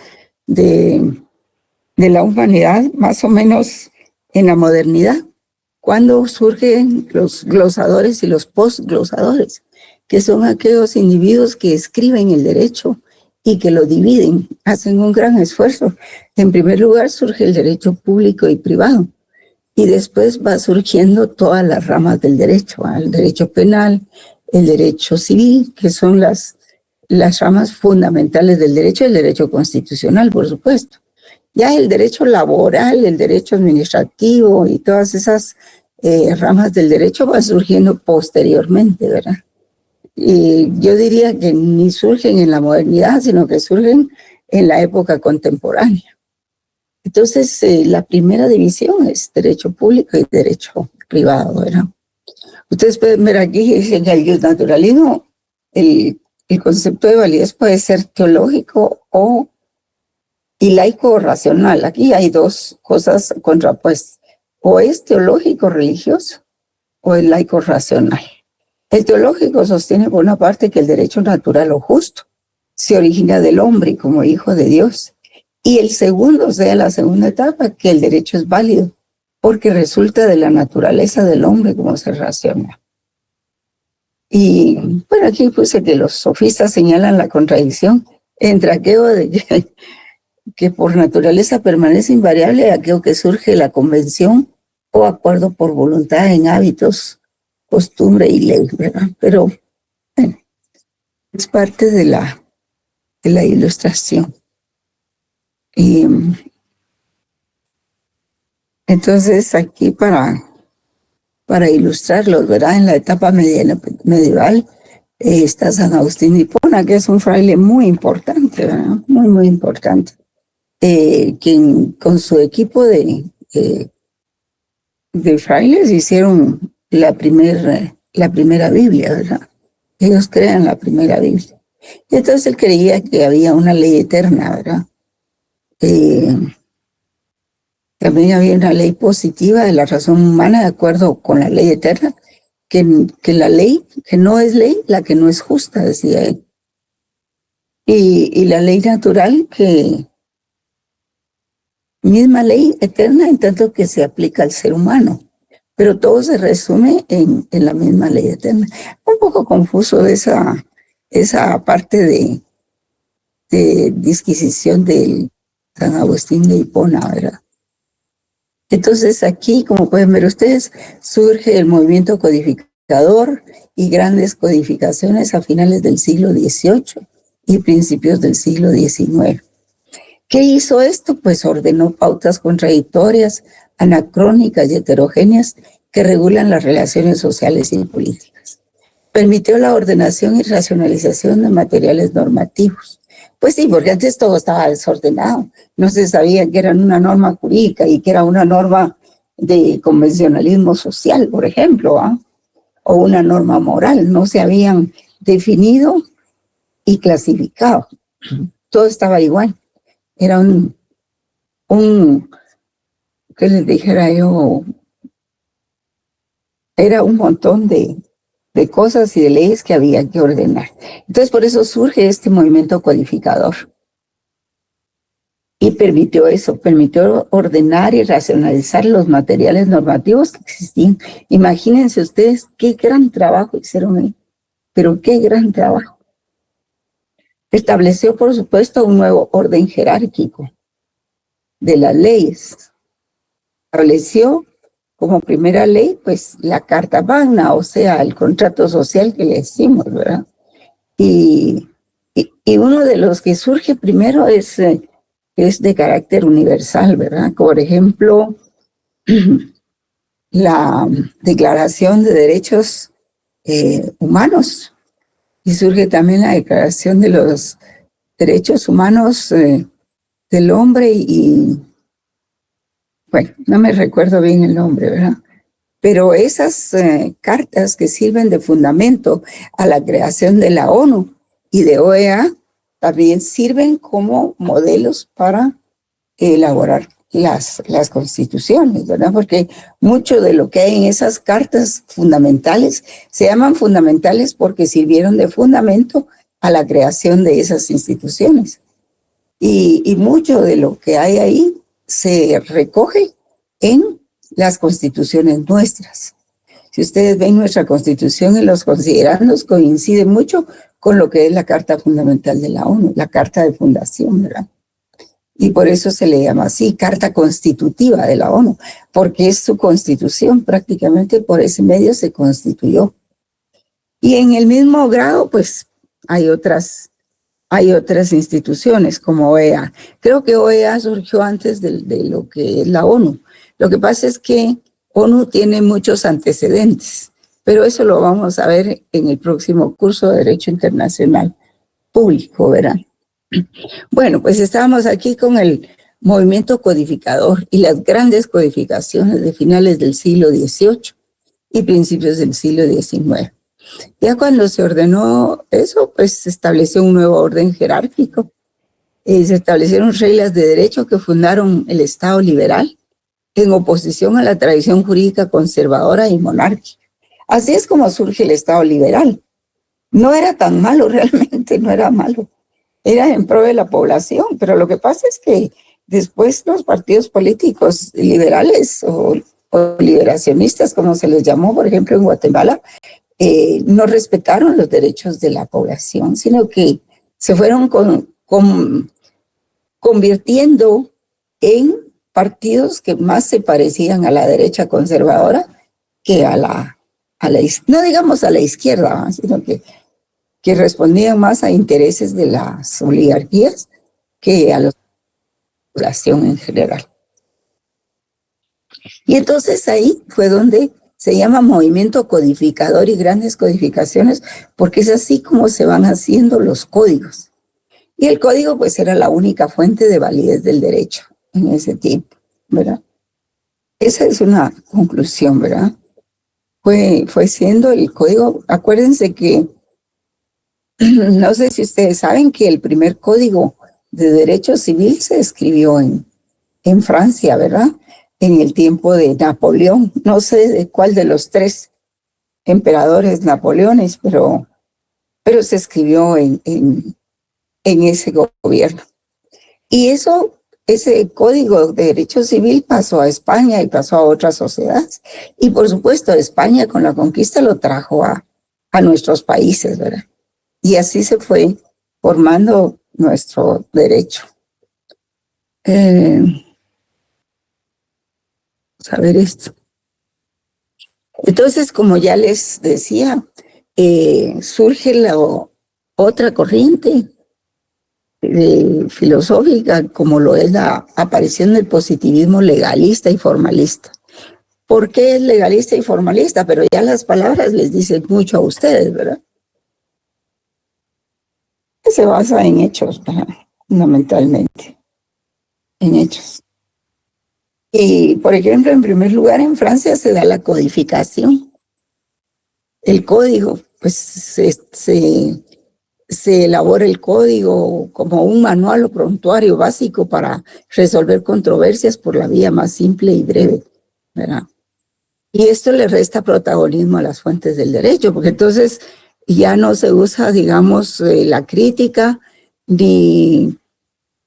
[SPEAKER 1] de la humanidad, más o menos en la modernidad, cuando surgen los glosadores y los postglosadores, que son aquellos individuos que escriben el derecho y que lo dividen, hacen un gran esfuerzo. En primer lugar surge el derecho público y privado, y después va surgiendo todas las ramas del derecho, el derecho penal, el derecho civil, que son las ramas fundamentales del derecho, el derecho constitucional, por supuesto. Ya el derecho laboral, el derecho administrativo y todas esas ramas del derecho van surgiendo posteriormente, ¿verdad? Y yo diría que ni surgen en la modernidad, sino que surgen en la época contemporánea. Entonces, la primera división es derecho público y derecho privado, ¿verdad? Ustedes pueden ver aquí, en el naturalismo, el concepto de validez puede ser teológico y laico o racional. Aquí hay dos cosas contrapuestas. O es teológico religioso o es laico racional. El teológico sostiene por una parte que el derecho natural o justo se origina del hombre como hijo de Dios. Y el segundo, o sea, la segunda etapa, que el derecho es válido porque resulta de la naturaleza del hombre como ser racional. Y bueno, aquí puse que los sofistas señalan la contradicción entre aquello de que por naturaleza permanece invariable y aquello que surge de la convención o acuerdo por voluntad en hábitos, costumbre y ley, ¿verdad? Pero bueno, es parte de la ilustración. Y entonces aquí para ilustrarlos, ¿verdad? En la etapa medieval está San Agustín de Hipona, que es un fraile muy importante, ¿verdad? Muy, muy importante. Quien con su equipo de frailes hicieron la primera Biblia, ¿verdad? Ellos crean la primera Biblia. Y entonces él creía que había una ley eterna, ¿verdad? También había una ley positiva de la razón humana de acuerdo con la ley eterna, que la ley que no es ley, la que no es justa, decía él. Y la ley natural, que misma ley eterna en tanto que se aplica al ser humano, pero todo se resume en la misma ley eterna. Un poco confuso esa parte de disquisición de San Agustín de Hipona, ¿verdad? Entonces aquí, como pueden ver ustedes, surge el movimiento codificador y grandes codificaciones a finales del siglo XVIII y principios del siglo XIX. ¿Qué hizo esto? Pues ordenó pautas contradictorias, anacrónicas y heterogéneas que regulan las relaciones sociales y políticas. Permitió la ordenación y racionalización de materiales normativos. Pues sí, porque antes todo estaba desordenado. No se sabía que era una norma jurídica y que era una norma de convencionalismo social, por ejemplo, ¿eh? O una norma moral. No se habían definido y clasificado. Todo estaba igual. Era ¿qué les dijera yo? Era un montón de cosas y de leyes que había que ordenar. Entonces, por eso surge este movimiento codificador. Y permitió eso, permitió ordenar y racionalizar los materiales normativos que existían. Imagínense ustedes qué gran trabajo hicieron ahí, pero qué gran trabajo. Estableció, por supuesto, un nuevo orden jerárquico de las leyes. Estableció como primera ley, pues, la Carta Magna, o sea, el contrato social que le decimos, ¿verdad? Y uno de los que surge primero es de carácter universal, ¿verdad? Por ejemplo, la Declaración de Derechos Humanos, y surge también la Declaración de los Derechos Humanos del Hombre y bueno, no me recuerdo bien el nombre, ¿verdad? Pero esas cartas que sirven de fundamento a la creación de la ONU y de OEA también sirven como modelos para elaborar las constituciones, ¿verdad? Porque mucho de lo que hay en esas cartas fundamentales se llaman fundamentales porque sirvieron de fundamento a la creación de esas instituciones. Y mucho de lo que hay ahí se recoge en las constituciones nuestras. Si ustedes ven nuestra constitución y los considerandos, coincide mucho con lo que es la Carta Fundamental de la ONU, la Carta de Fundación, ¿verdad? Y por eso se le llama así, Carta Constitutiva de la ONU, porque es su constitución, prácticamente por ese medio se constituyó. Y en el mismo grado, pues, hay otras instituciones como OEA. Creo que OEA surgió antes de lo que es la ONU. Lo que pasa es que ONU tiene muchos antecedentes, pero eso lo vamos a ver en el próximo curso de Derecho Internacional Público, ¿verdad? Bueno, pues estábamos aquí con el movimiento codificador y las grandes codificaciones de finales del siglo XVIII y principios del siglo XIX. Ya cuando se ordenó eso, pues se estableció un nuevo orden jerárquico. Se establecieron reglas de derecho que fundaron el Estado liberal en oposición a la tradición jurídica conservadora y monárquica. Así es como surge el Estado liberal. No era tan malo realmente, no era malo. Era en pro de la población, pero lo que pasa es que después los partidos políticos liberales o liberacionistas, como se les llamó, por ejemplo, en Guatemala, no respetaron los derechos de la población, sino que se fueron convirtiendo en partidos que más se parecían a la derecha conservadora que no digamos a la izquierda, sino que respondían más a intereses de las oligarquías que a la población en general. Y entonces ahí fue donde se llama movimiento codificador y grandes codificaciones, porque es así como se van haciendo los códigos. Y el código pues era la única fuente de validez del derecho en ese tiempo, ¿verdad? Esa es una conclusión, ¿verdad? Fue siendo el código. Acuérdense que, no sé si ustedes saben que el primer código de derecho civil se escribió en Francia, ¿verdad? En el tiempo de Napoleón. No sé de cuál de los 3 emperadores Napoleones, pero se escribió en ese gobierno. Y ese código de derecho civil pasó a España y pasó a otras sociedades. Y por supuesto, España con la conquista lo trajo a nuestros países, ¿verdad? Y así se fue formando nuestro derecho. Vamos a ver esto. Entonces, como ya les decía, surge la otra corriente filosófica, como lo es la aparición del positivismo legalista y formalista. ¿Por qué es legalista y formalista? Pero ya las palabras les dicen mucho a ustedes, ¿verdad? Se basa en hechos, ¿verdad? Fundamentalmente, en hechos. Y, por ejemplo, en primer lugar, en Francia se da la codificación. El código, pues se elabora el código como un manual o prontuario básico para resolver controversias por la vía más simple y breve, ¿verdad? Y esto le resta protagonismo a las fuentes del derecho, porque entonces ya no se usa, digamos, la crítica, ni,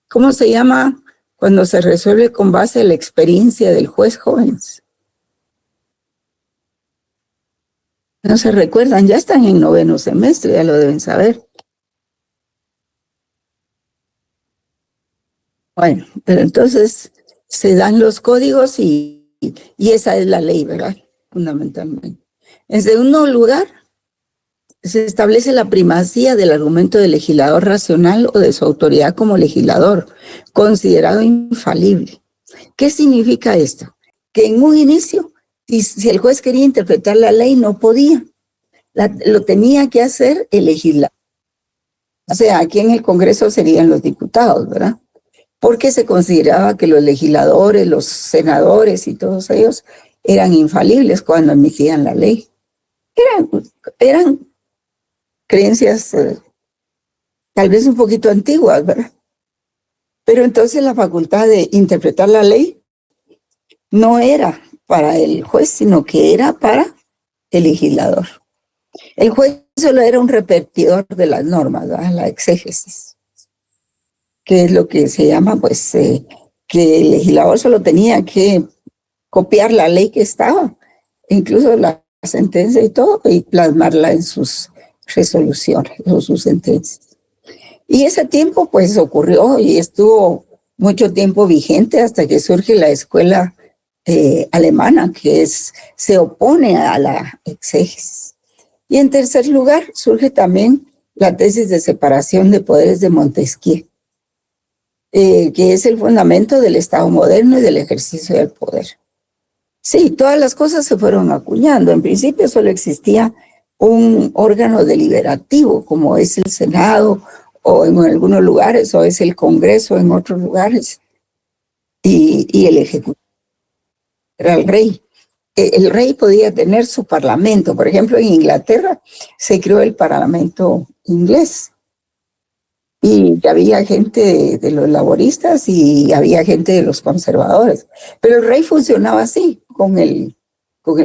[SPEAKER 1] ¿cómo se llama? Cuando se resuelve con base en la experiencia del juez, jóvenes. No se recuerdan, ya están en 9º semestre, ya lo deben saber. Bueno, pero entonces se dan los códigos y esa es la ley, ¿verdad? Fundamentalmente. En segundo lugar, se establece la primacía del argumento del legislador racional o de su autoridad como legislador, considerado infalible. ¿Qué significa esto? Que en un inicio, si el juez quería interpretar la ley, no podía. Lo tenía que hacer el legislador. O sea, aquí en el Congreso serían los diputados, ¿verdad? Porque se consideraba que los legisladores, los senadores y todos ellos eran infalibles cuando emitían la ley. Eran creencias tal vez un poquito antiguas, ¿verdad? Pero entonces la facultad de interpretar la ley no era para el juez, sino que era para el legislador. El juez solo era un repetidor de las normas, ¿verdad? La exégesis, que es lo que se llama, pues, que el legislador solo tenía que copiar la ley que estaba, incluso la sentencia y todo, y plasmarla en sus resoluciones o sus sentencias. Y ese tiempo pues ocurrió y estuvo mucho tiempo vigente hasta que surge la escuela alemana, que se opone a la exégesis. Y en tercer lugar surge también la tesis de separación de poderes de Montesquieu, que es el fundamento del Estado moderno y del ejercicio del poder. Sí, todas las cosas se fueron acuñando. En principio solo existía un órgano deliberativo, como es el Senado, o en algunos lugares, o es el Congreso en otros lugares, y el Ejecutivo era el rey. El rey podía tener su parlamento. Por ejemplo, en Inglaterra se creó el Parlamento inglés, y había gente de los laboristas y había gente de los conservadores. Pero el rey funcionaba así, con el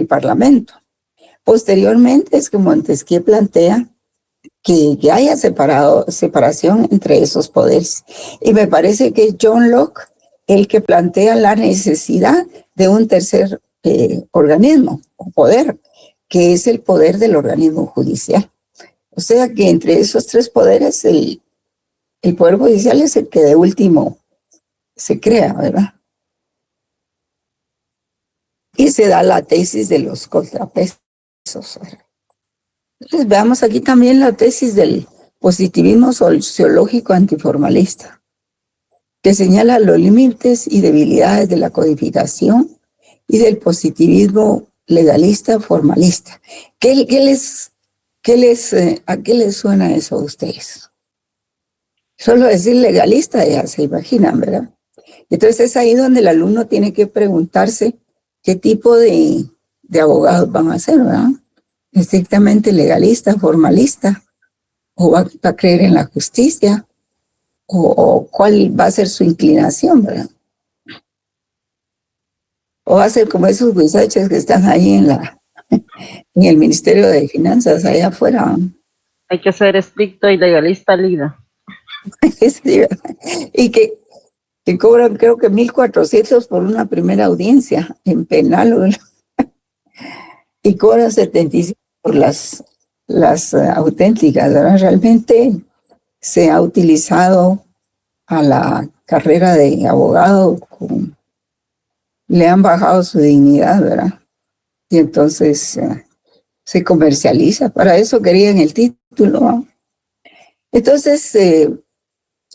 [SPEAKER 1] parlamento. Posteriormente es que Montesquieu plantea que haya separación entre esos poderes. Y me parece que es John Locke el que plantea la necesidad de un tercer organismo o poder, que es el poder del organismo judicial. O sea que entre esos tres poderes el Poder Judicial es el que de último se crea, ¿verdad? Y se da la tesis de los contrapesos. Entonces veamos aquí también la tesis del positivismo sociológico antiformalista, que señala los límites y debilidades de la codificación y del positivismo legalista formalista. ¿A qué les suena eso a ustedes? Solo decir legalista ya se imaginan, ¿verdad? Entonces es ahí donde el alumno tiene que preguntarse qué tipo de abogados van a ser, ¿verdad? Estrictamente legalista, formalista, o va a creer en la justicia, o cuál va a ser su inclinación, ¿verdad? O va a ser como esos muchachos que están ahí en el Ministerio de Finanzas, allá afuera.
[SPEAKER 5] Hay que ser estricto y legalista, Lida.
[SPEAKER 1] Sí, y que cobran creo que 1,400 por una primera audiencia en penal, ¿verdad? Y cobran 75 por las auténticas, ¿verdad? Realmente se ha utilizado a la carrera de abogado, le han bajado su dignidad, ¿verdad? Y entonces se comercializa. Para eso querían el título, ¿no? Entonces,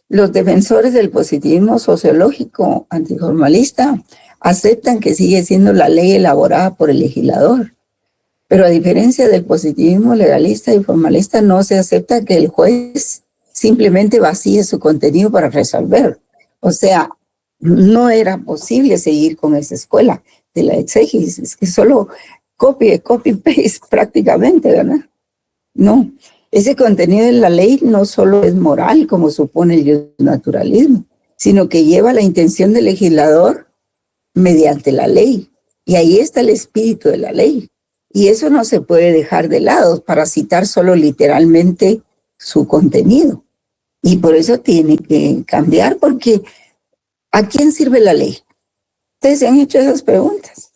[SPEAKER 1] los defensores del positivismo sociológico antiformalista aceptan que sigue siendo la ley elaborada por el legislador, pero a diferencia del positivismo legalista y formalista, no se acepta que el juez simplemente vacíe su contenido para resolver. O sea, no era posible seguir con esa escuela de la exégesis, que solo copy-paste prácticamente, ¿verdad? No, ese contenido de la ley no solo es moral, como supone el naturalismo, sino que lleva la intención del legislador mediante la ley. Y ahí está el espíritu de la ley. Y eso no se puede dejar de lado para citar solo literalmente su contenido. Y por eso tiene que cambiar, porque ¿a quién sirve la ley? Ustedes se han hecho esas preguntas.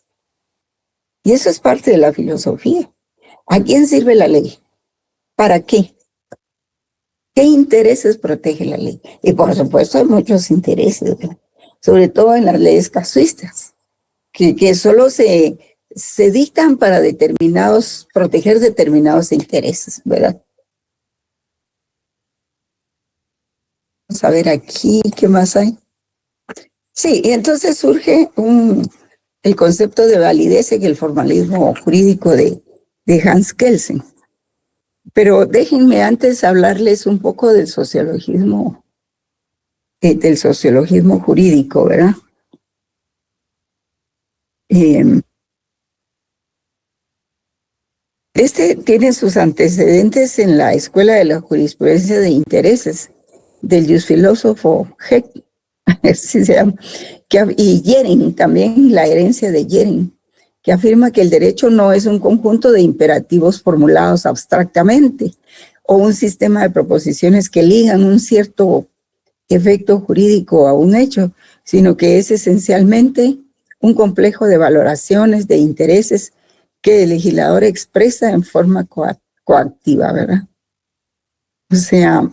[SPEAKER 1] Y eso es parte de la filosofía. ¿A quién sirve la ley? ¿Para qué? ¿Qué intereses protege la ley? Y por supuesto hay muchos intereses, ¿verdad? Sobre todo en las leyes casuistas, que solo se dictan para proteger determinados intereses, ¿verdad? Vamos a ver aquí, ¿qué más hay? Sí, y entonces surge el concepto de validez en el formalismo jurídico de Hans Kelsen. Pero déjenme antes hablarles un poco del sociologismo jurídico, ¿verdad? Este tiene sus antecedentes en la Escuela de la Jurisprudencia de Intereses del jusfilósofo Heck, así se llama, y Jering, también la herencia de Jering, que afirma que el derecho no es un conjunto de imperativos formulados abstractamente o un sistema de proposiciones que ligan un cierto efecto jurídico a un hecho, sino que es esencialmente un complejo de valoraciones, de intereses que el legislador expresa en forma coactiva, ¿verdad? O sea,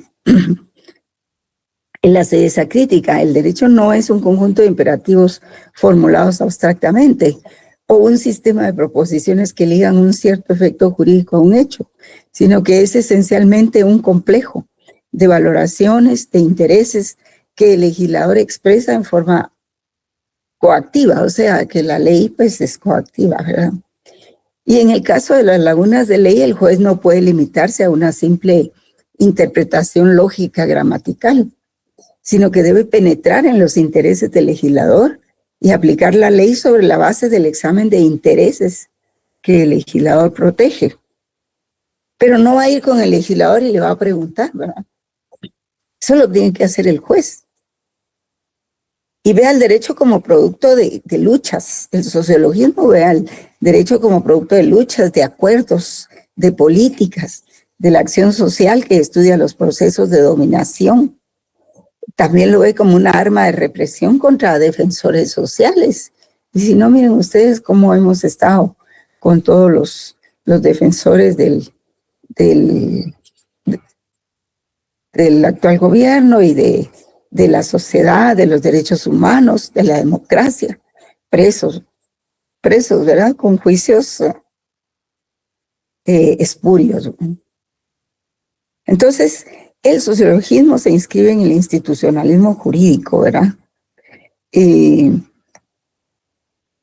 [SPEAKER 1] él hace esa crítica. El derecho no es un conjunto de imperativos formulados abstractamente o un sistema de proposiciones que ligan un cierto efecto jurídico a un hecho, sino que es esencialmente un complejo de valoraciones, de intereses que el legislador expresa en forma coactiva, o sea, que la ley pues es coactiva, ¿verdad? Y en el caso de las lagunas de ley, el juez no puede limitarse a una simple interpretación lógica gramatical, sino que debe penetrar en los intereses del legislador y aplicar la ley sobre la base del examen de intereses que el legislador protege. Pero no va a ir con el legislador y le va a preguntar, ¿verdad? Eso lo tiene que hacer el juez. Y ve al derecho como producto de luchas. El sociologismo ve al derecho como producto de luchas, de acuerdos, de políticas, de la acción social que estudia los procesos de dominación. También lo ve como una arma de represión contra defensores sociales. Y si no, miren ustedes cómo hemos estado con todos los defensores del actual gobierno y de la sociedad, de los derechos humanos, de la democracia, presos, ¿verdad? Con juicios espurios. Entonces, el sociologismo se inscribe en el institucionalismo jurídico, ¿verdad? Pero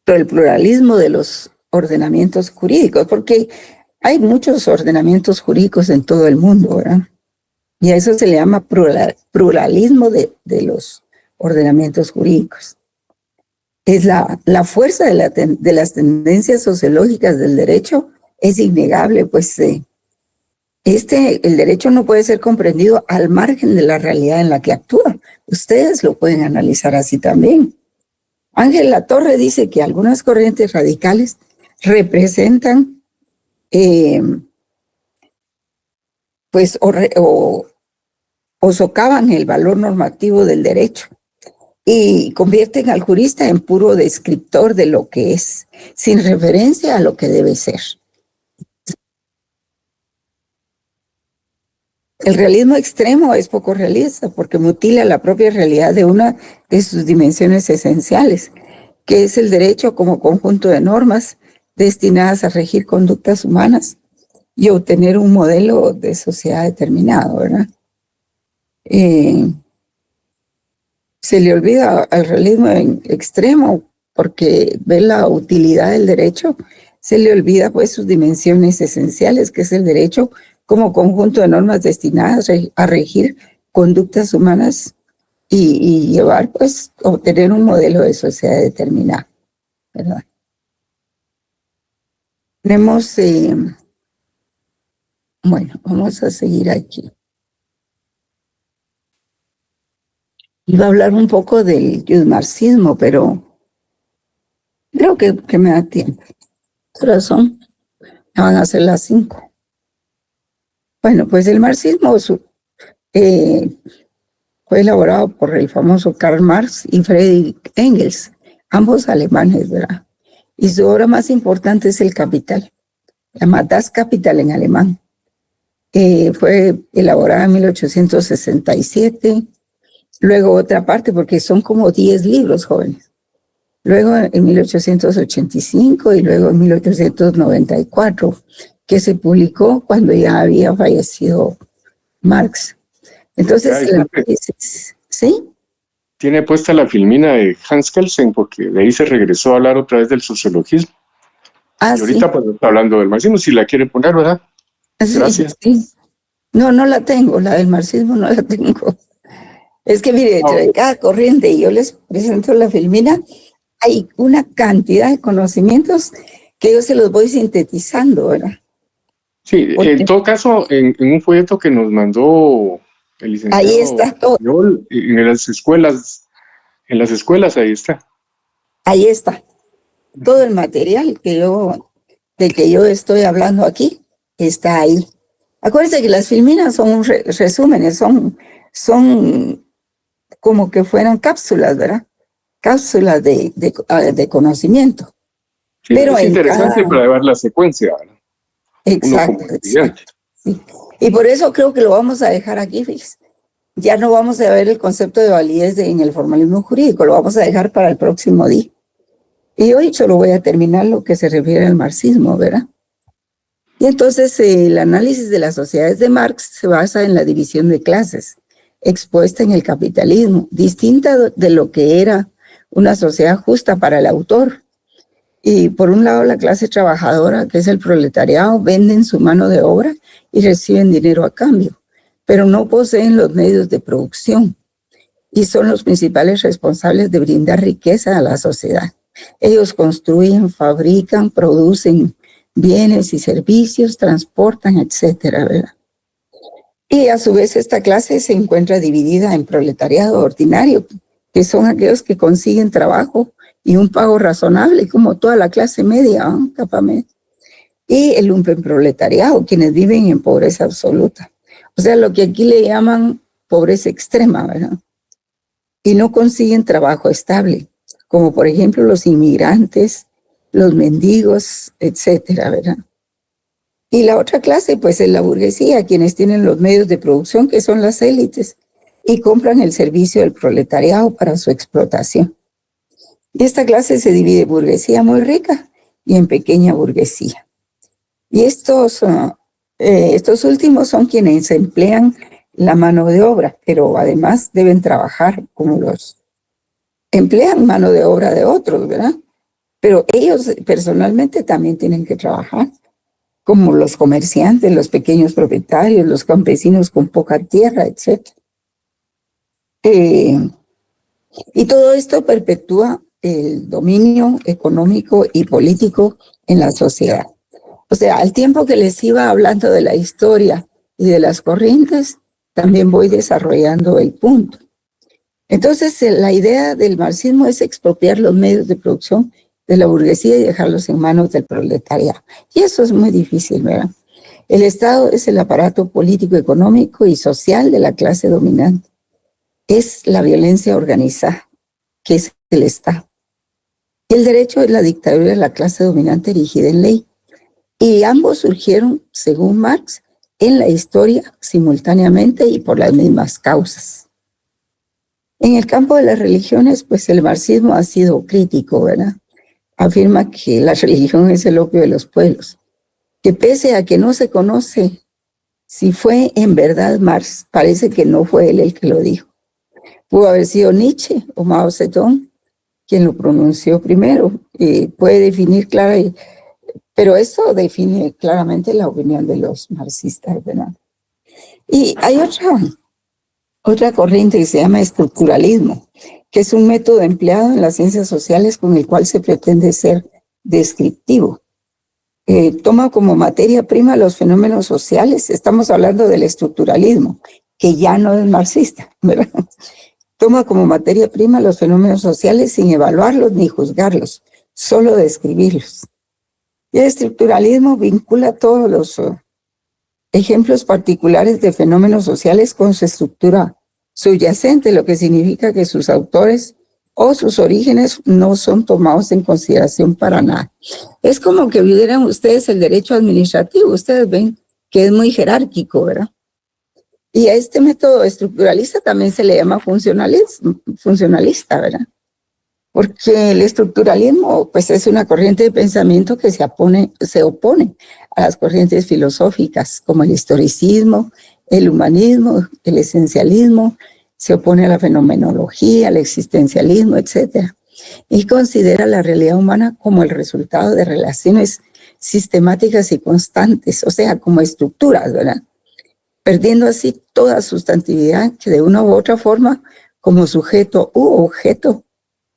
[SPEAKER 1] el pluralismo de los ordenamientos jurídicos, porque hay muchos ordenamientos jurídicos en todo el mundo, ¿verdad? Y a eso se le llama pluralismo de los ordenamientos jurídicos. Es la fuerza de las tendencias sociológicas del derecho es innegable, pues el derecho no puede ser comprendido al margen de la realidad en la que actúa. Ustedes lo pueden analizar así también. Ángel Latorre dice que algunas corrientes radicales representan pues o socavan el valor normativo del derecho y convierten al jurista en puro descriptor de lo que es, sin referencia a lo que debe ser. El realismo extremo es poco realista porque mutila la propia realidad de una de sus dimensiones esenciales, que es el derecho como conjunto de normas destinadas a regir conductas humanas y obtener un modelo de sociedad determinado, ¿verdad? Se le olvida al realismo en extremo porque ve la utilidad del derecho, se le olvida pues sus dimensiones esenciales, que es el derecho como conjunto de normas destinadas a regir conductas humanas y llevar pues obtener un modelo de sociedad determinado, ¿verdad? Tenemos, bueno, vamos a seguir aquí. Iba a hablar un poco del marxismo, pero creo que me da tiempo. Corazón, ya van a ser las 5. Bueno, pues el marxismo fue elaborado por el famoso Karl Marx y Friedrich Engels, ambos alemanes, ¿verdad? Y su obra más importante es El Capital, se llama Das Kapital en alemán. Fue elaborada en 1867. Luego otra parte, porque son como 10 libros, jóvenes. Luego en 1885 y luego en 1894, que se publicó cuando ya había fallecido Marx. Entonces, ¿sí?
[SPEAKER 2] Tiene puesta la filmina de Hans Kelsen, porque de ahí se regresó a hablar otra vez del sociologismo. Y ahorita
[SPEAKER 1] Sí.
[SPEAKER 2] pues está hablando del marxismo, si la quiere poner, ¿verdad? Gracias.
[SPEAKER 1] Sí. No la tengo, la del marxismo no la tengo. Es que mire, entre cada corriente, y yo les presento la filmina, hay una cantidad de conocimientos que yo se los voy sintetizando, ¿verdad?
[SPEAKER 2] Sí, en todo caso, en un folleto que nos mandó el licenciado
[SPEAKER 1] ahí está todo.
[SPEAKER 2] En las escuelas ahí está.
[SPEAKER 1] Ahí está. Todo el material del que yo estoy hablando aquí está ahí. Acuérdense que las filminas son resúmenes, son como que fueran cápsulas, ¿verdad? cápsulas de conocimiento.
[SPEAKER 2] Sí,
[SPEAKER 1] Pero
[SPEAKER 2] es interesante
[SPEAKER 1] cada...
[SPEAKER 2] para llevar la secuencia, ¿verdad?
[SPEAKER 1] Exacto,
[SPEAKER 2] Uno como estudiante.
[SPEAKER 1] Sí. Y por eso creo que lo vamos a dejar aquí, fíjese. Ya no vamos a ver el concepto de validez en el formalismo jurídico, lo vamos a dejar para el próximo día. Y hoy solo voy a terminar lo que se refiere al marxismo, ¿verdad? Y entonces el análisis de las sociedades de Marx se basa en la división de clases, expuesta en el capitalismo, distinta de lo que era una sociedad justa para el autor. Y por un lado, la clase trabajadora, que es el proletariado, venden su mano de obra y reciben dinero a cambio, pero no poseen los medios de producción y son los principales responsables de brindar riqueza a la sociedad. Ellos construyen, fabrican, producen bienes y servicios, transportan, etcétera, ¿verdad? Y a su vez esta clase se encuentra dividida en proletariado ordinario, que son aquellos que consiguen trabajo y un pago razonable, como toda la clase media, ¿no? Capa media. Y el lumpenproletariado, quienes viven en pobreza absoluta. O sea, lo que aquí le llaman pobreza extrema, ¿verdad? Y no consiguen trabajo estable, como por ejemplo los inmigrantes, los mendigos, etcétera, ¿verdad? Y la otra clase, pues, es la burguesía, quienes tienen los medios de producción, que son las élites, y compran el servicio del proletariado para su explotación. Y esta clase se divide en burguesía muy rica y en pequeña burguesía. Y estos últimos son quienes emplean la mano de obra, pero además deben trabajar como los emplean mano de obra de otros, ¿verdad? Pero ellos personalmente también tienen que trabajar, como los comerciantes, los pequeños propietarios, los campesinos con poca tierra, etc. Y todo esto perpetúa el dominio económico y político en la sociedad. O sea, al tiempo que les iba hablando de la historia y de las corrientes, también voy desarrollando el punto. Entonces, la idea del marxismo es expropiar los medios de producción de la burguesía y dejarlos en manos del proletariado. Y eso es muy difícil, ¿verdad? El Estado es el aparato político, económico y social de la clase dominante. Es la violencia organizada, que es el Estado. Y el derecho es la dictadura de la clase dominante erigida en ley. Y ambos surgieron, según Marx, en la historia simultáneamente y por las mismas causas. En el campo de las religiones, pues el marxismo ha sido crítico, ¿verdad? Afirma que la religión es el opio de los pueblos, que pese a que no se conoce si fue en verdad Marx, parece que no fue él el que lo dijo. Pudo haber sido Nietzsche o Mao Zedong quien lo pronunció primero. Puede definir pero eso define claramente la opinión de los marxistas, ¿verdad? Y hay otra corriente que se llama estructuralismo, que es un método empleado en las ciencias sociales con el cual se pretende ser descriptivo. Toma como materia prima los fenómenos sociales. Estamos hablando del estructuralismo, que ya no es marxista, ¿verdad? Toma como materia prima los fenómenos sociales sin evaluarlos ni juzgarlos, solo describirlos. Y el estructuralismo vincula todos los ejemplos particulares de fenómenos sociales con su estructura subyacente, lo que significa que sus autores o sus orígenes no son tomados en consideración para nada. Es como que vieran ustedes el derecho administrativo, ustedes ven que es muy jerárquico, ¿verdad? Y a este método estructuralista también se le llama funcionalista, ¿verdad? Porque el estructuralismo pues, es una corriente de pensamiento que se opone a las corrientes filosóficas como el historicismo, el humanismo, el esencialismo, se opone a la fenomenología, al existencialismo, etc. Y considera la realidad humana como el resultado de relaciones sistemáticas y constantes, o sea, como estructuras, ¿verdad? Perdiendo así toda sustantividad que de una u otra forma, como sujeto u objeto,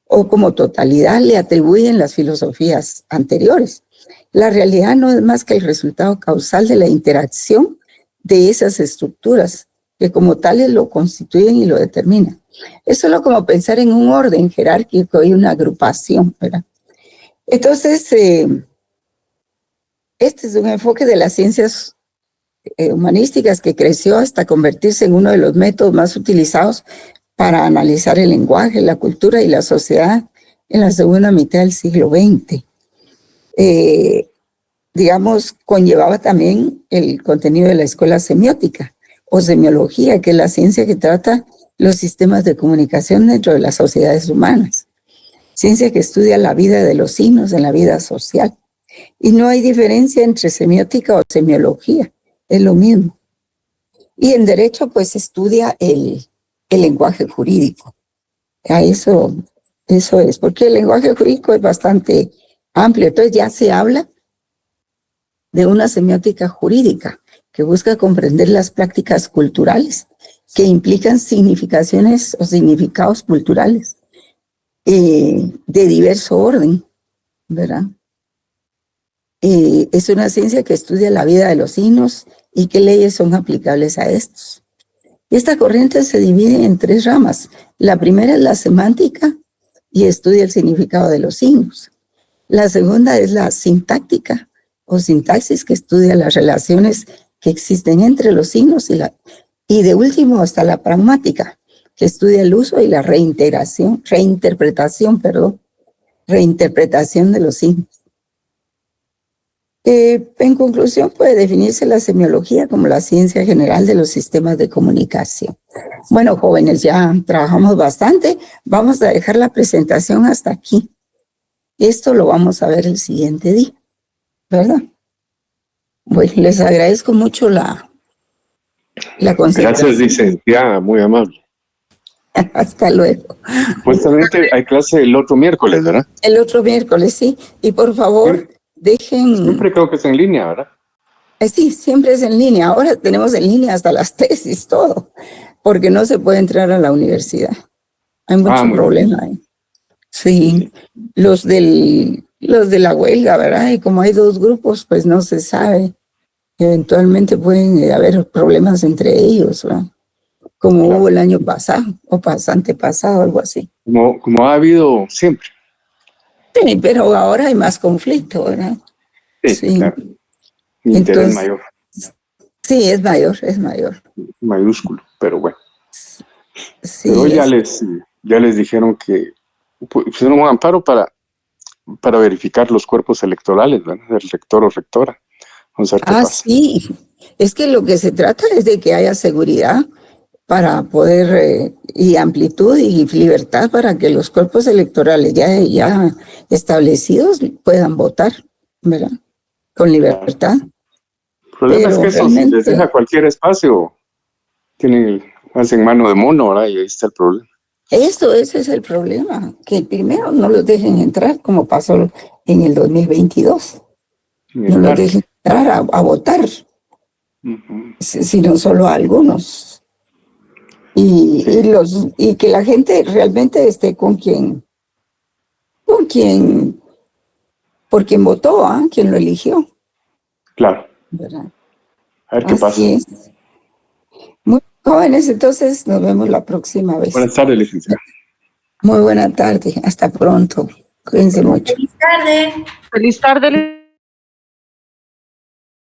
[SPEAKER 1] o como totalidad le atribuyen las filosofías anteriores. La realidad no es más que el resultado causal de la interacción de esas estructuras que como tales lo constituyen y lo determinan. Es solo como pensar en un orden jerárquico y una agrupación, ¿verdad? Entonces, este es un enfoque de las ciencias humanísticas que creció hasta convertirse en uno de los métodos más utilizados para analizar el lenguaje, la cultura y la sociedad en la segunda mitad del siglo XX. Digamos, conllevaba también el contenido de la escuela semiótica o semiología, que es la ciencia que trata los sistemas de comunicación dentro de las sociedades humanas. Ciencia que estudia la vida de los signos en la vida social. Y no hay diferencia entre semiótica o semiología, es lo mismo. Y en derecho, pues, estudia el lenguaje jurídico. A eso es, porque el lenguaje jurídico es bastante amplio. Entonces ya se habla de una semiótica jurídica que busca comprender las prácticas culturales que implican significaciones o significados culturales de diverso orden, ¿verdad? Es una ciencia que estudia la vida de los signos y qué leyes son aplicables a estos. Esta corriente se divide en 3 ramas. La primera es la semántica y estudia el significado de los signos. La segunda es la sintáctica o sintaxis, que estudia las relaciones que existen entre los signos y de último está la pragmática, que estudia el uso y la reinterpretación de los signos. En conclusión, puede definirse la semiología como la ciencia general de los sistemas de comunicación. Bueno, jóvenes, ya trabajamos bastante. Vamos a dejar la presentación hasta aquí. Esto lo vamos a ver el siguiente día, ¿verdad? Bueno, les agradezco mucho la concentración.
[SPEAKER 2] Gracias, licenciada, muy amable.
[SPEAKER 1] Hasta luego.
[SPEAKER 2] Supuestamente hay clase el otro miércoles, ¿verdad?
[SPEAKER 1] El otro miércoles, sí. Y por favor, dejen...
[SPEAKER 2] Siempre creo que es en línea, ¿verdad?
[SPEAKER 1] Sí, siempre es en línea. Ahora tenemos en línea hasta las tesis, todo, porque no se puede entrar a la universidad. Hay mucho problema ahí. Sí, los de la huelga, ¿verdad? Y como hay 2 grupos, pues no se sabe. Eventualmente pueden haber problemas entre ellos, ¿verdad? Como hubo el año pasado o antepasado, algo así.
[SPEAKER 2] Como ha habido siempre.
[SPEAKER 1] Sí, pero ahora hay más conflicto, ¿verdad?
[SPEAKER 2] Sí. Claro. Interés mayor.
[SPEAKER 1] Sí, es mayor.
[SPEAKER 2] Mayúsculo, pero bueno.
[SPEAKER 1] Sí,
[SPEAKER 2] pero ya les dijeron que pusieron un amparo para verificar los cuerpos electorales, ¿verdad? Del rector o rectora. Vamos a ver qué pasa.
[SPEAKER 1] Sí. Es que lo que se trata es de que haya seguridad para poder, y amplitud y libertad para que los cuerpos electorales ya establecidos puedan votar, ¿verdad? Con libertad.
[SPEAKER 2] El problema es que eso, si les deja cualquier espacio, hacen mano de mono, ¿verdad? Y ahí está el problema.
[SPEAKER 1] Ese es el problema, que primero no los dejen entrar, como pasó en el 2022. No los dejen entrar a votar, sino solo a algunos. Y que la gente realmente esté por quien votó, quien lo eligió.
[SPEAKER 2] Claro.
[SPEAKER 1] ¿Verdad?
[SPEAKER 2] A ver qué pasa.
[SPEAKER 1] Es. Muy jóvenes, entonces nos vemos la próxima vez.
[SPEAKER 2] Buenas tardes, licenciada.
[SPEAKER 1] Muy buena tarde, hasta pronto. Cuídense mucho.
[SPEAKER 3] Feliz tarde.
[SPEAKER 5] Feliz tarde.